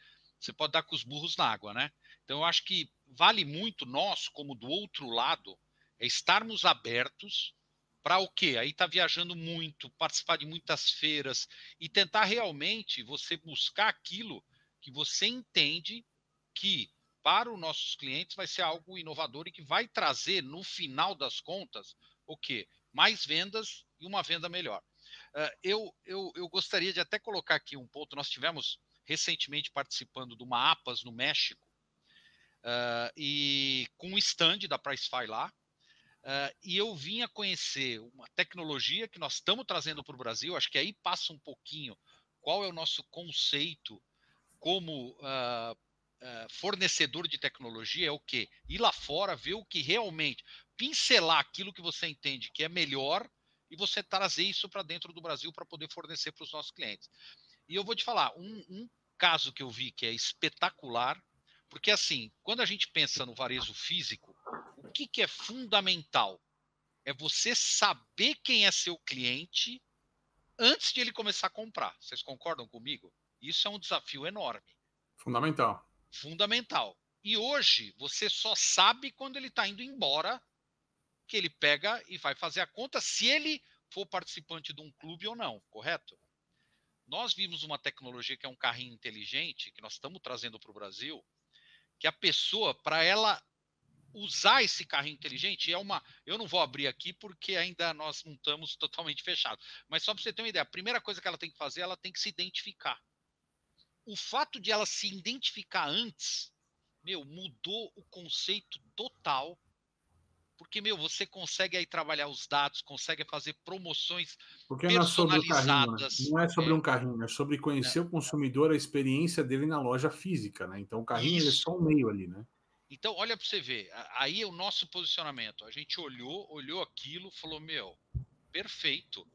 pode dar com os burros na água, né? Então eu acho que vale muito nós, como do outro lado, é estarmos abertos para o quê? Aí tá viajando muito, participar de muitas feiras e tentar realmente você buscar aquilo que você entende que para os nossos clientes vai ser algo inovador e que vai trazer, no final das contas, o quê? Mais vendas e uma venda melhor. Eu gostaria de até colocar aqui um ponto. Nós tivemos recentemente participando de uma APAS no México, e com um stand da Pricefy lá, e eu vim a conhecer uma tecnologia que nós estamos trazendo para o Brasil. Acho que aí passa um pouquinho qual é o nosso conceito como fornecedor de tecnologia. É o quê? Ir lá fora, ver o que realmente, pincelar aquilo que você entende que é melhor e você trazer isso para dentro do Brasil para poder fornecer para os nossos clientes. E eu vou te falar, um caso que eu vi que é espetacular, porque assim, quando a gente pensa no varejo físico, o que é fundamental? É você saber quem é seu cliente antes de ele começar a comprar. Vocês concordam comigo? Isso é um desafio enorme. Fundamental. Fundamental. E hoje você só sabe quando ele está indo embora, que ele pega e vai fazer a conta se ele for participante de um clube ou não, correto? Nós vimos uma tecnologia que é um carrinho inteligente, que nós estamos trazendo para o Brasil, que a pessoa, para ela usar esse carrinho inteligente, eu não vou abrir aqui porque ainda nós não estamos totalmente fechados, mas só para você ter uma ideia, a primeira coisa que ela tem que fazer, ela tem que se identificar. O fato de ela se identificar antes, mudou o conceito total, porque, você consegue aí trabalhar os dados, consegue fazer promoções Porque não é sobre o carrinho, né? personalizadas. Não é sobre um carrinho, é sobre conhecer o consumidor, a experiência dele na loja física, né? Então o carrinho ele é só um meio ali, né? Então, olha para você ver, aí é o nosso posicionamento. A gente olhou aquilo, falou, perfeito.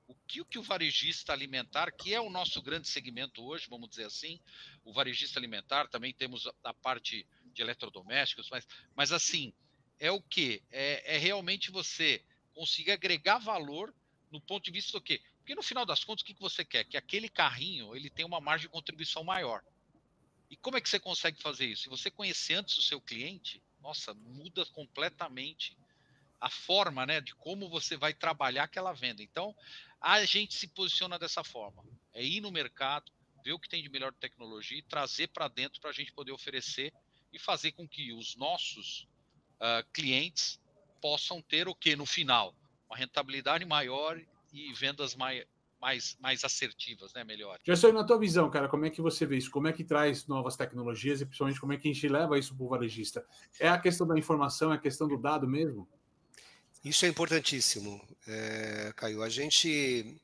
O que o varejista alimentar, que é o nosso grande segmento hoje, vamos dizer assim, o varejista alimentar, também temos a parte de eletrodomésticos, mas assim, é o quê? É realmente você conseguir agregar valor no ponto de vista do quê? Porque no final das contas, o que você quer? Que aquele carrinho ele tenha uma margem de contribuição maior. E como é que você consegue fazer isso? Se você conhecer antes o seu cliente, nossa, muda completamente a forma, né, de como você vai trabalhar aquela venda. Então, a gente se posiciona dessa forma. É ir no mercado, ver o que tem de melhor tecnologia e trazer para dentro para a gente poder oferecer e fazer com que os nossos clientes possam ter o que no final? Uma rentabilidade maior e vendas mais assertivas, né? Melhores. Gerson, na tua visão, cara, como é que você vê isso? Como é que traz novas tecnologias e principalmente como é que a gente leva isso para o varejista? É a questão da informação, é a questão do dado mesmo? Isso é importantíssimo, Caio. A gente,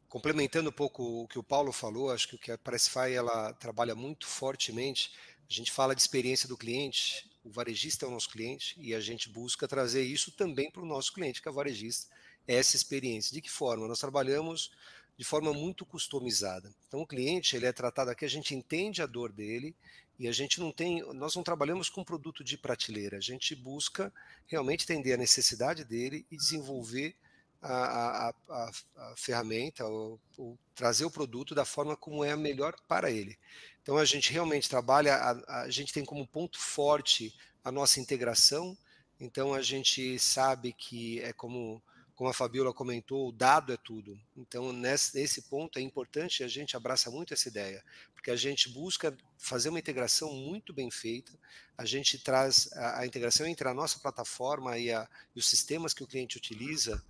complementando um pouco o que o Paulo falou, acho que o que a Pricefy ela trabalha muito fortemente. A gente fala de experiência do cliente, o varejista é o nosso cliente e a gente busca trazer isso também para o nosso cliente, que é o varejista, essa experiência. De que forma? Nós trabalhamos de forma muito customizada. Então o cliente ele é tratado aqui, a gente entende a dor dele e a gente nós não trabalhamos com produto de prateleira, a gente busca realmente entender a necessidade dele e desenvolver a ferramenta, ou trazer o produto da forma como é a melhor para ele. Então a gente realmente trabalha, a gente tem como ponto forte a nossa integração, então a gente sabe que é como a Fabiola comentou, o dado é tudo. Então nesse ponto é importante, a gente abraça muito essa ideia, porque a gente busca fazer uma integração muito bem feita, a gente traz a integração entre a nossa plataforma e os sistemas que o cliente utiliza,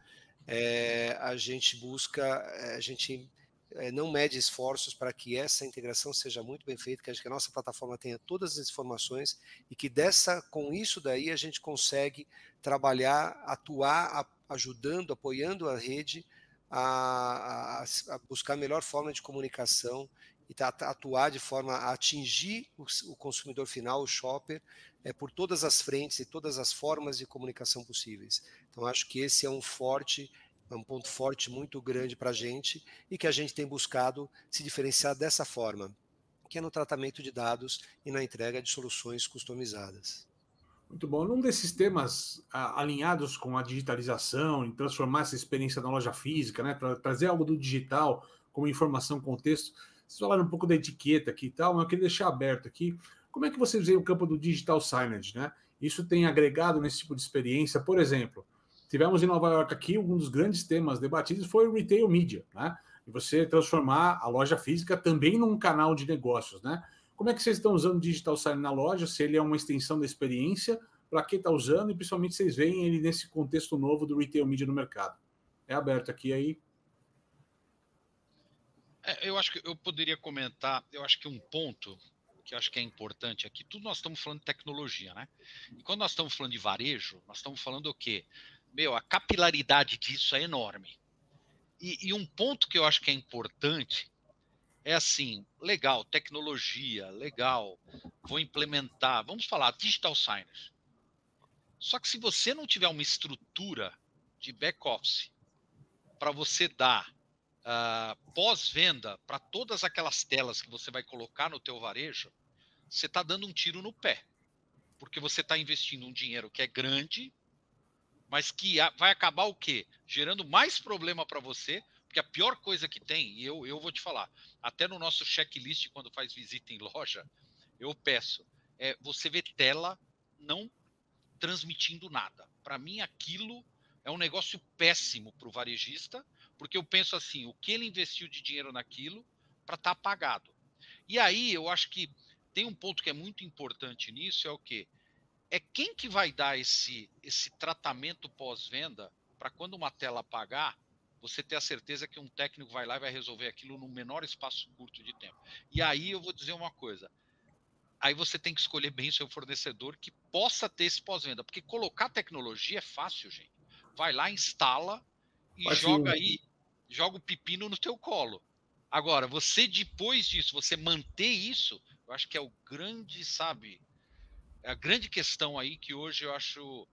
a gente busca, a gente não mede esforços para que essa integração seja muito bem feita, que a nossa plataforma tenha todas as informações e que com isso daí a gente consegue trabalhar, atuar, ajudando, apoiando a rede a buscar a melhor forma de comunicação e atuar de forma a atingir o consumidor final, o shopper, por todas as frentes e todas as formas de comunicação possíveis. Então, acho que esse é um ponto forte muito grande para a gente e que a gente tem buscado se diferenciar dessa forma, que é no tratamento de dados e na entrega de soluções customizadas. Muito bom. Num desses temas alinhados com a digitalização, em transformar essa experiência na loja física, né, para trazer algo do digital como informação, contexto, vocês falaram um pouco da etiqueta aqui e tal, mas eu queria deixar aberto aqui. Como é que vocês veem o campo do digital signage, né? Isso tem agregado nesse tipo de experiência? Por exemplo, tivemos em Nova York aqui, um dos grandes temas debatidos foi o retail media, né? E você transformar a loja física também num canal de negócios, né? Como é que vocês estão usando o digital signage na loja? Se ele é uma extensão da experiência, para que está usando e principalmente vocês veem ele nesse contexto novo do retail media no mercado? É aberto aqui aí. Eu acho que eu poderia comentar, eu acho que um ponto que eu acho que é importante aqui, tudo nós estamos falando de tecnologia, né? E quando nós estamos falando de varejo, nós estamos falando o quê? A capilaridade disso é enorme. E um ponto que eu acho que é importante é assim, legal, tecnologia, legal, vou implementar, vamos falar, digital signage. Só que se você não tiver uma estrutura de back-office para você dar pós-venda para todas aquelas telas que você vai colocar no teu varejo, você está dando um tiro no pé. Porque você está investindo um dinheiro que é grande, mas que vai acabar o quê? Gerando mais problema para você, porque a pior coisa que tem, e eu vou te falar, até no nosso checklist, quando faz visita em loja, eu peço, você vê tela não transmitindo nada. Para mim, aquilo é um negócio péssimo para o varejista, porque eu penso assim, o que ele investiu de dinheiro naquilo para estar apagado. E aí, eu acho que tem um ponto que é muito importante nisso, é o quê? É quem que vai dar esse tratamento pós-venda para quando uma tela apagar, você ter a certeza que um técnico vai lá e vai resolver aquilo no menor espaço curto de tempo. E aí eu vou dizer uma coisa, aí você tem que escolher bem o seu fornecedor que possa ter esse pós-venda, porque colocar tecnologia é fácil, gente. Vai lá, instala e joga o pepino no teu colo. Agora, você depois disso, você manter isso, eu acho que é o grande, é a grande questão aí que hoje eu acho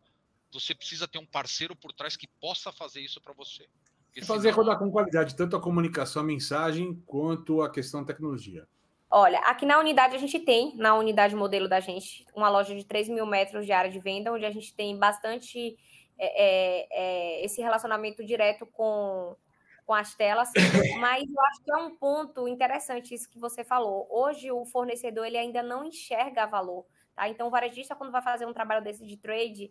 você precisa ter um parceiro por trás que possa fazer isso para você. E fazer rodar com qualidade, tanto a comunicação, a mensagem, quanto a questão da tecnologia. Olha, aqui na unidade a gente tem, na unidade modelo da gente, uma loja de 3 mil metros de área de venda, onde a gente tem bastante esse relacionamento direto com as telas, mas eu acho que é um ponto interessante isso que você falou. Hoje o fornecedor ele ainda não enxerga valor, tá? Então o varejista, quando vai fazer um trabalho desse de trade,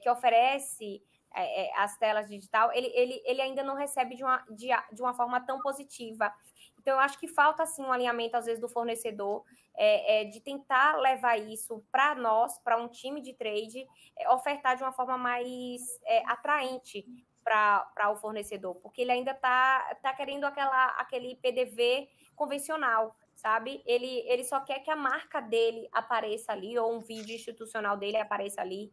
que oferece as telas digital, ele ainda não recebe de uma forma tão positiva. Então, eu acho que falta, assim, um alinhamento, às vezes, do fornecedor, de tentar levar isso para nós, para um time de trade, ofertar de uma forma mais atraente para o fornecedor, porque ele ainda tá querendo aquele PDV convencional, sabe? Ele só quer que a marca dele apareça ali, ou um vídeo institucional dele apareça ali.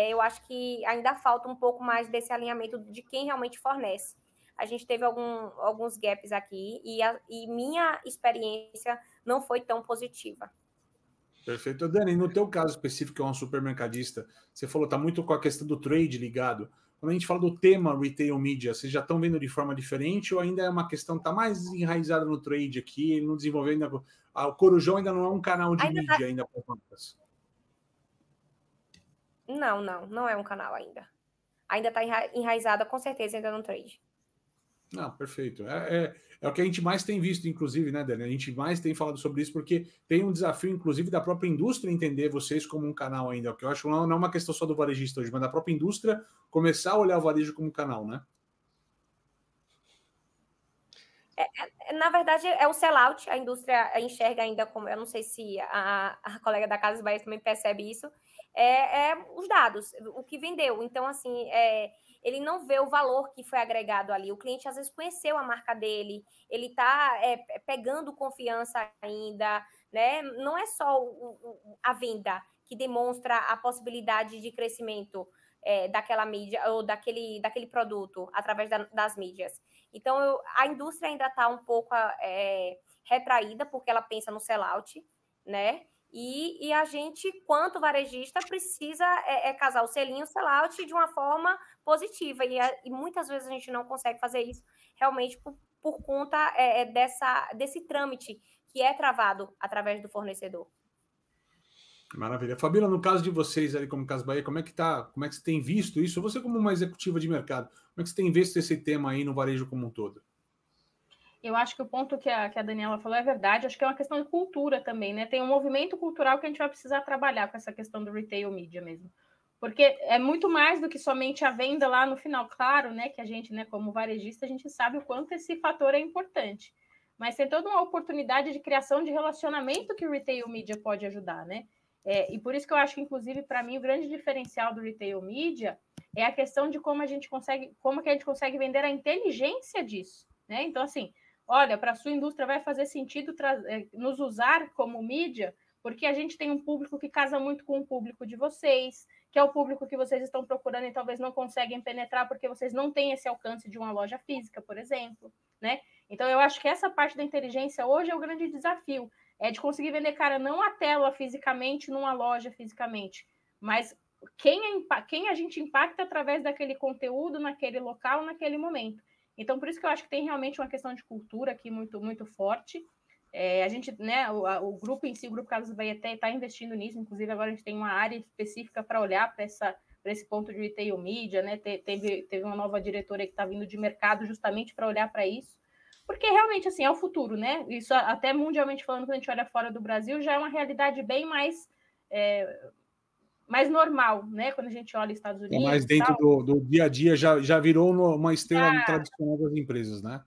Eu acho que ainda falta um pouco mais desse alinhamento de quem realmente fornece. A gente teve alguns gaps aqui e minha experiência não foi tão positiva. Perfeito. Dani, no teu caso específico, que é um supermercadista, você falou que está muito com a questão do trade ligado. Quando a gente fala do tema retail media, vocês já estão vendo de forma diferente ou ainda é uma questão que está mais enraizada no trade aqui, não desenvolveu ainda? O Corujão ainda não é um canal de mídia ainda para marcas. Não é um canal ainda. Ainda está enraizada, com certeza, ainda no trade. Não, perfeito. É o que a gente mais tem visto, inclusive, né, Dani? A gente mais tem falado sobre isso, porque tem um desafio, inclusive, da própria indústria entender vocês como um canal ainda. O que eu acho não é uma questão só do varejista hoje, mas da própria indústria começar a olhar o varejo como canal, né? Na verdade, é o sellout, a indústria enxerga ainda como, eu não sei se a colega da Casas Bahia também percebe isso, os dados, o que vendeu. Então, assim, ele não vê o valor que foi agregado ali. O cliente, às vezes, conheceu a marca dele, ele está pegando confiança ainda, né? Não é só a venda que demonstra a possibilidade de crescimento daquela mídia ou daquele produto através das mídias. Então, a indústria ainda está um pouco retraída, porque ela pensa no sellout, né? E a gente, quanto varejista, precisa casar o selinho e o sellout de uma forma positiva. E muitas vezes a gente não consegue fazer isso realmente por conta desse trâmite que é travado através do fornecedor. Maravilha. Fabíola, no caso de vocês ali como Casas Bahia, como é que você tem visto isso? Você como uma executiva de mercado, como é que você tem visto esse tema aí no varejo como um todo? Eu acho que o ponto que a Daniela falou é verdade, acho que é uma questão de cultura também, né? Tem um movimento cultural que a gente vai precisar trabalhar com essa questão do retail media mesmo. Porque é muito mais do que somente a venda lá no final. Claro, né, que a gente, né, como varejista, a gente sabe o quanto esse fator é importante. Mas tem toda uma oportunidade de criação de relacionamento que o retail media pode ajudar, né? E por isso que eu acho que, inclusive, para mim, o grande diferencial do retail media é a questão de como que a gente consegue vender a inteligência disso, né? Então, assim, olha, para a sua indústria vai fazer sentido nos usar como mídia, porque a gente tem um público que casa muito com o público de vocês, que é o público que vocês estão procurando e talvez não conseguem penetrar porque vocês não têm esse alcance de uma loja física, por exemplo, né? Então, eu acho que essa parte da inteligência hoje é o grande desafio, é de conseguir vender, cara, não a tela fisicamente, numa loja fisicamente, mas quem a gente impacta através daquele conteúdo, naquele local, naquele momento. Então, por isso que eu acho que tem realmente uma questão de cultura aqui muito, muito forte. A gente, né, o grupo em si, o Grupo Casas Bahia está investindo nisso, inclusive agora a gente tem uma área específica para olhar para esse ponto de retail media, né? Teve uma nova diretora que está vindo de mercado justamente para olhar para isso, porque realmente, assim, é o futuro, né? Isso até mundialmente falando, quando a gente olha fora do Brasil, já é uma realidade bem mais normal, né? Quando a gente olha Estados Unidos. É mais dentro do dia a dia, já virou uma esteira tradicional das empresas, né?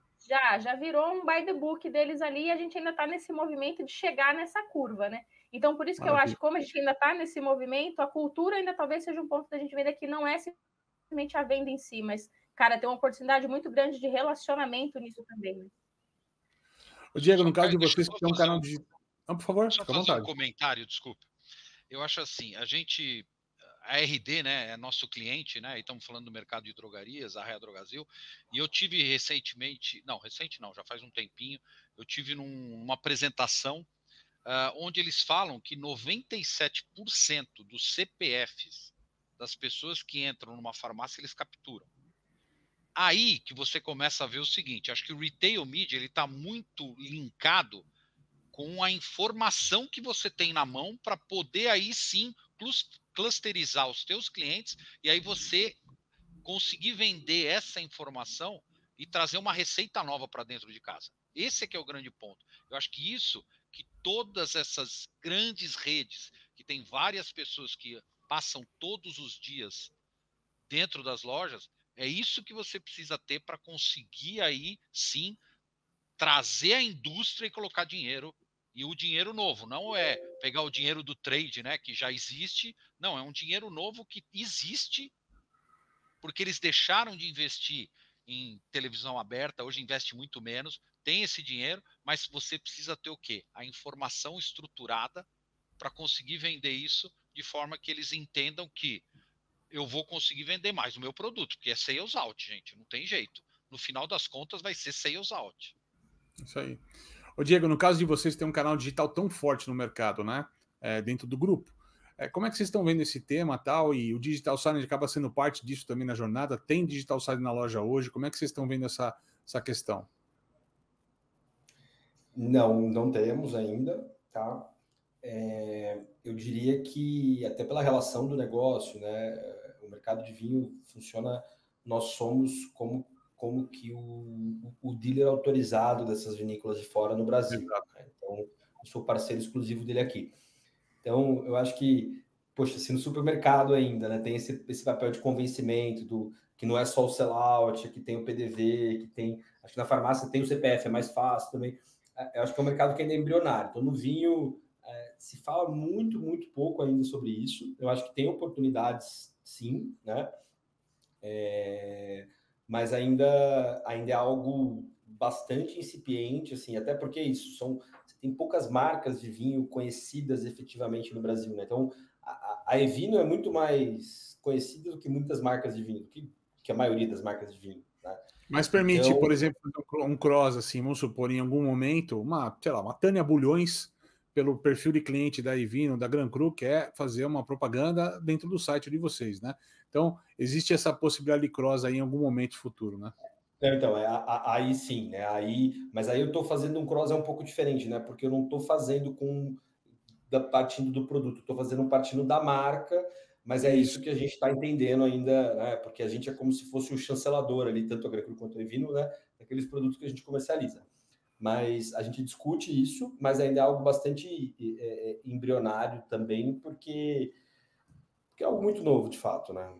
Já virou um by the book deles ali e a gente ainda está nesse movimento de chegar nessa curva, né? Então, por isso que eu acho que, como a gente ainda está nesse movimento, a cultura ainda talvez seja um ponto da gente ver que não é simplesmente a venda em si, mas, cara, tem uma oportunidade muito grande de relacionamento nisso também. Né? O Diego, no caso de vocês que tem um canal de... por favor, só fazer um comentário, desculpa. Eu acho assim, a RD, né, é nosso cliente, né, e estamos falando do mercado de drogarias, a Arraia Drogazil, e eu tive recente não, já faz um tempinho, eu tive numa apresentação onde eles falam que 97% dos CPFs das pessoas que entram numa farmácia, eles capturam. Aí que você começa a ver o seguinte, acho que o retail media ele está muito linkado com a informação que você tem na mão para poder aí sim clusterizar os teus clientes e aí você conseguir vender essa informação e trazer uma receita nova para dentro de casa. Esse é que é o grande ponto. Eu acho que isso, que todas essas grandes redes, que tem várias pessoas que passam todos os dias dentro das lojas, é isso que você precisa ter para conseguir aí sim trazer a indústria e colocar dinheiro. E o dinheiro novo, não é pegar o dinheiro do trade, né, que já existe, não, é um dinheiro novo que existe porque eles deixaram de investir em televisão aberta, hoje investe muito menos, tem esse dinheiro, mas você precisa ter o quê? A informação estruturada para conseguir vender isso de forma que eles entendam que eu vou conseguir vender mais o meu produto, porque é sales out, gente, não tem jeito. No final das contas vai ser sales out. Isso aí. Ô, Diego, no caso de vocês ter um canal digital tão forte no mercado, né? Dentro do grupo. Como é que vocês estão vendo esse tema tal? E o Digital Signage acaba sendo parte disso também na jornada? Tem Digital Signage na loja hoje? Como é que vocês estão vendo essa questão? Não temos ainda, tá? Eu diria que até pela relação do negócio, né? O mercado de vinho funciona, nós somos como que o dealer autorizado dessas vinícolas de fora no Brasil. Né? Então, eu sou parceiro exclusivo dele aqui. Então, eu acho que, poxa, assim, no supermercado ainda, né, tem esse papel de convencimento que não é só o sellout, que tem o PDV, que tem... Acho que na farmácia tem o CPF, é mais fácil também. Eu acho que é um mercado que ainda é embrionário. Então, no vinho, se fala muito, muito pouco ainda sobre isso. Eu acho que tem oportunidades, sim, né? Mas ainda é algo bastante incipiente, assim, até porque isso tem poucas marcas de vinho conhecidas efetivamente no Brasil, né? Então, a Evino é muito mais conhecida do que muitas marcas de vinho, que a maioria das marcas de vinho, né? Mas permite, por exemplo, um cross, assim, vamos supor, em algum momento, uma Tânia Bulhões, pelo perfil de cliente da Evino, da Gran Cru, quer fazer uma propaganda dentro do site de vocês, né? Então, existe essa possibilidade de cross aí em algum momento futuro, né? Então, aí sim, né? Mas aí eu estou fazendo um cross um pouco diferente, né? Porque eu não estou fazendo partindo do produto, estou fazendo partindo da marca, mas é isso que a gente está entendendo ainda, né? Porque a gente é como se fosse o chancelador ali, tanto a Gran Cru quanto a Evino, né? Daqueles produtos que a gente comercializa. Mas a gente discute isso, mas ainda é algo bastante embrionário também, porque é algo muito novo, de fato, né?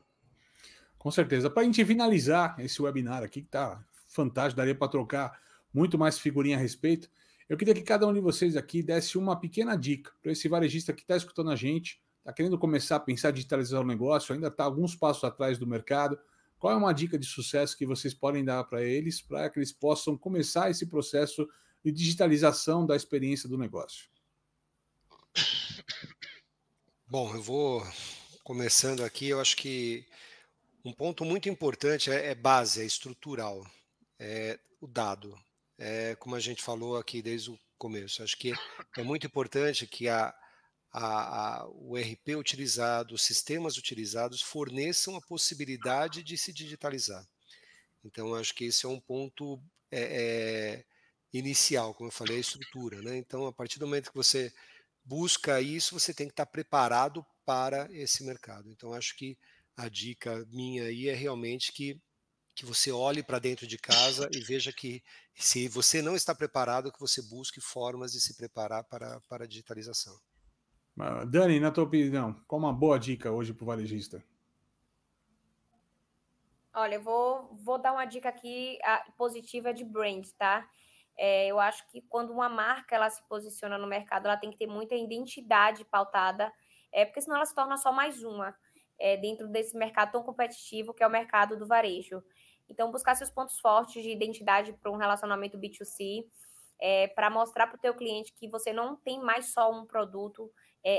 Com certeza. Para a gente finalizar esse webinar aqui, que está fantástico, daria para trocar muito mais figurinha a respeito, eu queria que cada um de vocês aqui desse uma pequena dica para esse varejista que está escutando a gente, está querendo começar a pensar em digitalizar o negócio, ainda está alguns passos atrás do mercado. Qual é uma dica de sucesso que vocês podem dar para eles que eles possam começar esse processo de digitalização da experiência do negócio? Bom, eu vou começando aqui. Eu acho que um ponto muito importante é base, é estrutural, é o dado. Como a gente falou aqui desde o começo, acho que é muito importante que o RP utilizado, os sistemas utilizados forneçam a possibilidade de se digitalizar. Então, acho que esse é um ponto inicial, como eu falei, a estrutura, né? Então, a partir do momento que você busca isso, você tem que estar preparado para esse mercado. Então, acho que a dica minha aí é realmente que você olhe para dentro de casa e veja que, se você não está preparado, que você busque formas de se preparar para a digitalização. Dani, na tua opinião, qual uma boa dica hoje para o varejista? Olha, eu vou dar uma dica aqui positiva de brand, tá? Eu acho que quando uma marca ela se posiciona no mercado, ela tem que ter muita identidade pautada, porque senão ela se torna só mais uma dentro desse mercado tão competitivo que é o mercado do varejo. Então, buscar seus pontos fortes de identidade para um relacionamento B2C, para mostrar para o teu cliente que você não tem mais só um produto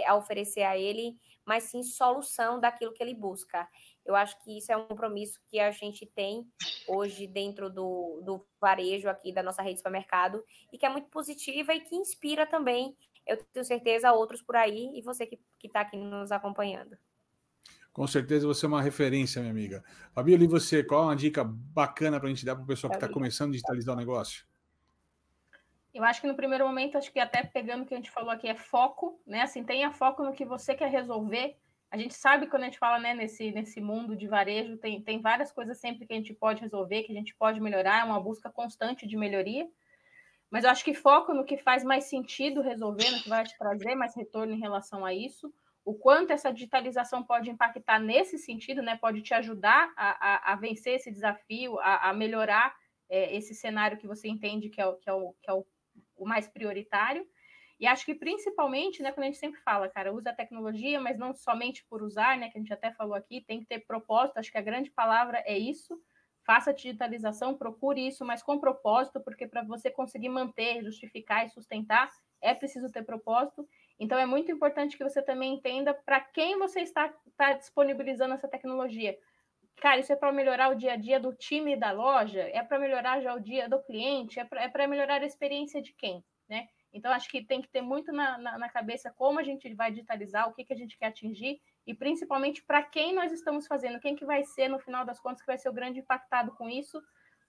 a oferecer a ele, mas sim solução daquilo que ele busca. Eu acho que isso é um compromisso que a gente tem hoje dentro do varejo aqui da nossa rede de supermercado e que é muito positiva e que inspira também, eu tenho certeza, outros por aí e você que está aqui nos acompanhando. Com certeza você é uma referência, minha amiga. Fabíola, e você, qual é uma dica bacana para a gente dar para o pessoal que está começando a digitalizar o negócio? Eu acho que no primeiro momento, acho que até pegando o que a gente falou aqui, é foco, né? Assim, tenha foco no que você quer resolver. A gente sabe quando a gente fala, né, nesse mundo de varejo, tem várias coisas sempre que a gente pode resolver, que a gente pode melhorar, é uma busca constante de melhoria. Mas eu acho que foco no que faz mais sentido resolver, no que vai te trazer mais retorno em relação a isso. O quanto essa digitalização pode impactar nesse sentido, né? Pode te ajudar a vencer esse desafio, a melhorar esse cenário que você entende que é o mais prioritário. E acho que principalmente, né, quando a gente sempre fala, cara, usa a tecnologia, mas não somente por usar, né, que a gente até falou aqui, tem que ter propósito, acho que a grande palavra é isso, faça a digitalização, procure isso, mas com propósito, porque para você conseguir manter, justificar e sustentar, é preciso ter propósito. Então, é muito importante que você também entenda para quem você está disponibilizando essa tecnologia. Cara, isso é para melhorar o dia a dia do time da loja? É para melhorar já o dia do cliente? É para melhorar a experiência de quem, né? Então, acho que tem que ter muito na cabeça como a gente vai digitalizar, o que a gente quer atingir e, principalmente, para quem nós estamos fazendo, quem que vai ser, no final das contas, que vai ser o grande impactado com isso,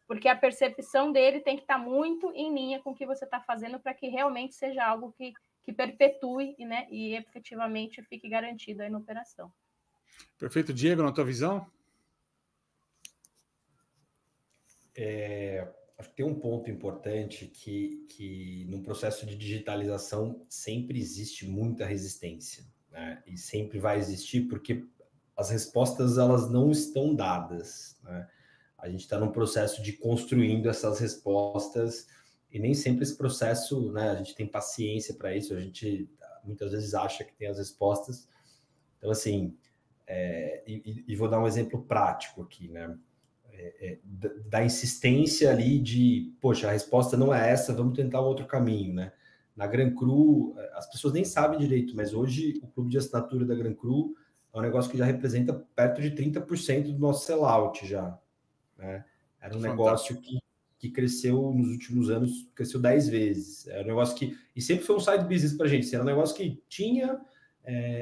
porque a percepção dele tem que estar muito em linha com o que você está fazendo para que realmente seja algo que perpetue, né, e efetivamente fique garantido aí na operação. Perfeito. Diego, na tua visão? Acho que tem um ponto importante que no processo de digitalização sempre existe muita resistência, né? E sempre vai existir porque as respostas elas não estão dadas, né? A gente está num processo de construindo essas respostas e nem sempre esse processo, né, a gente tem paciência para isso, a gente muitas vezes acha que tem as respostas. Então, assim, e vou dar um exemplo prático aqui, né? Da insistência ali de, poxa, a resposta não é essa, vamos tentar um outro caminho, né? Na Gran Cru, as pessoas nem sabem direito, mas hoje o clube de assinatura da Gran Cru é um negócio que já representa perto de 30% do nosso sellout já, né? Era um negócio que cresceu nos últimos anos, cresceu 10 vezes. Era um negócio que... E sempre foi um side business para a gente. Era um negócio que tinha...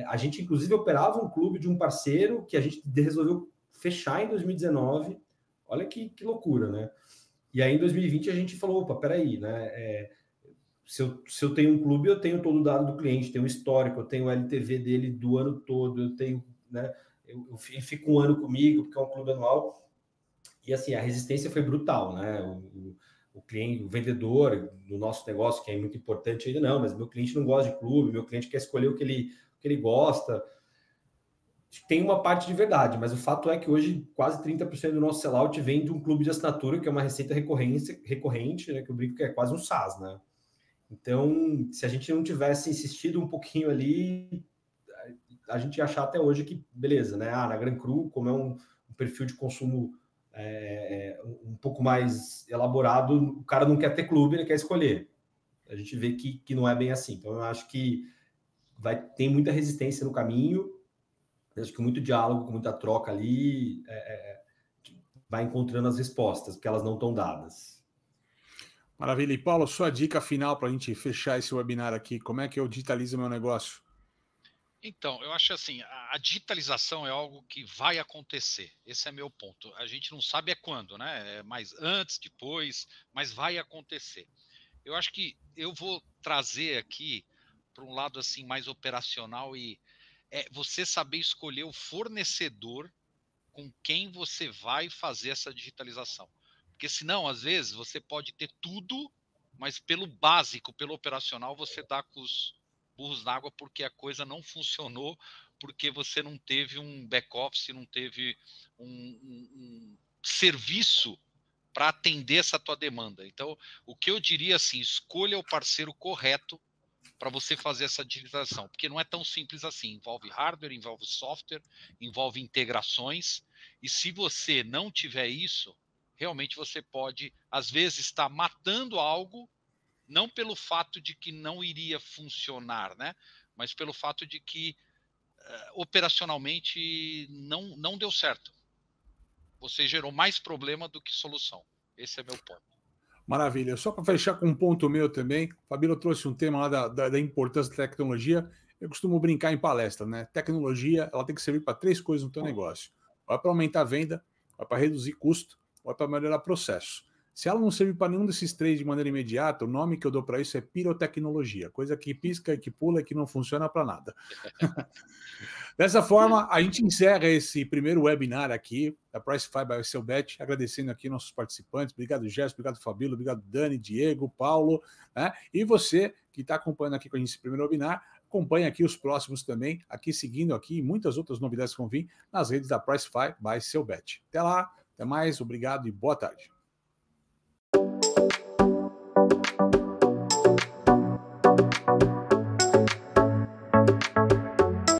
a gente, inclusive, operava um clube de um parceiro que a gente resolveu fechar em 2019. Olha que loucura, né? E aí, em 2020, a gente falou, opa, peraí, né? Se eu tenho um clube, eu tenho todo o dado do cliente, tenho o histórico, eu tenho o LTV dele do ano todo, eu tenho, né? Eu fico um ano comigo, porque é um clube anual. E, assim, a resistência foi brutal, né? O cliente, o vendedor do nosso negócio, que é muito importante ainda, não, mas meu cliente não gosta de clube, meu cliente quer escolher o que ele gosta. Tem uma parte de verdade, mas o fato é que hoje quase 30% do nosso sellout vem de um clube de assinatura, que é uma receita recorrente, né, que eu brinco que é quase um SaaS, né? Então, se a gente não tivesse insistido um pouquinho ali, a gente ia achar até hoje que, beleza, né? Na Gran Cru, como é um perfil de consumo um pouco mais elaborado, o cara não quer ter clube, ele quer escolher. A gente vê que não é bem assim. Então, eu acho que tem muita resistência no caminho. Acho que muito diálogo, com muita troca ali, vai encontrando as respostas, porque elas não estão dadas. Maravilha. E Paulo, sua dica final para a gente fechar esse webinar aqui, como é que eu digitalizo meu negócio? Então, eu acho assim, a digitalização é algo que vai acontecer, esse é meu ponto. A gente não sabe quando, né? É mais antes, depois, mas vai acontecer. Eu acho que eu vou trazer aqui para um lado assim mais operacional e você saber escolher o fornecedor com quem você vai fazer essa digitalização. Porque senão, às vezes, você pode ter tudo, mas pelo básico, pelo operacional, você dá com os burros na água porque a coisa não funcionou, porque você não teve um back-office, não teve um serviço para atender essa tua demanda. Então, o que eu diria assim, escolha o parceiro correto para você fazer essa digitalização, porque não é tão simples assim, envolve hardware, envolve software, envolve integrações, e se você não tiver isso, realmente você pode, às vezes, estar matando algo, não pelo fato de que não iria funcionar, né? Mas pelo fato de que operacionalmente não deu certo. Você gerou mais problema do que solução. Esse é meu ponto. Maravilha. Só para fechar com um ponto meu também, o Fabíola trouxe um tema lá da importância da tecnologia. Eu costumo brincar em palestra, né? Tecnologia, ela tem que servir para 3 coisas no teu negócio. Ou é para aumentar a venda, ou é para reduzir custo, ou é para melhorar processo. Se ela não servir para nenhum desses 3 de maneira imediata, o nome que eu dou para isso é pirotecnologia, coisa que pisca e que pula e que não funciona para nada. Dessa forma, a gente encerra esse primeiro webinar aqui da Pricefy by Selbet, agradecendo aqui nossos participantes. Obrigado, Gerson, obrigado, Fabíola, obrigado, Dani, Diego, Paulo, né? E você que está acompanhando aqui com a gente esse primeiro webinar, acompanhe aqui os próximos também, aqui seguindo aqui muitas outras novidades que vão vir nas redes da Pricefy by Selbet. Até lá, até mais, obrigado e boa tarde.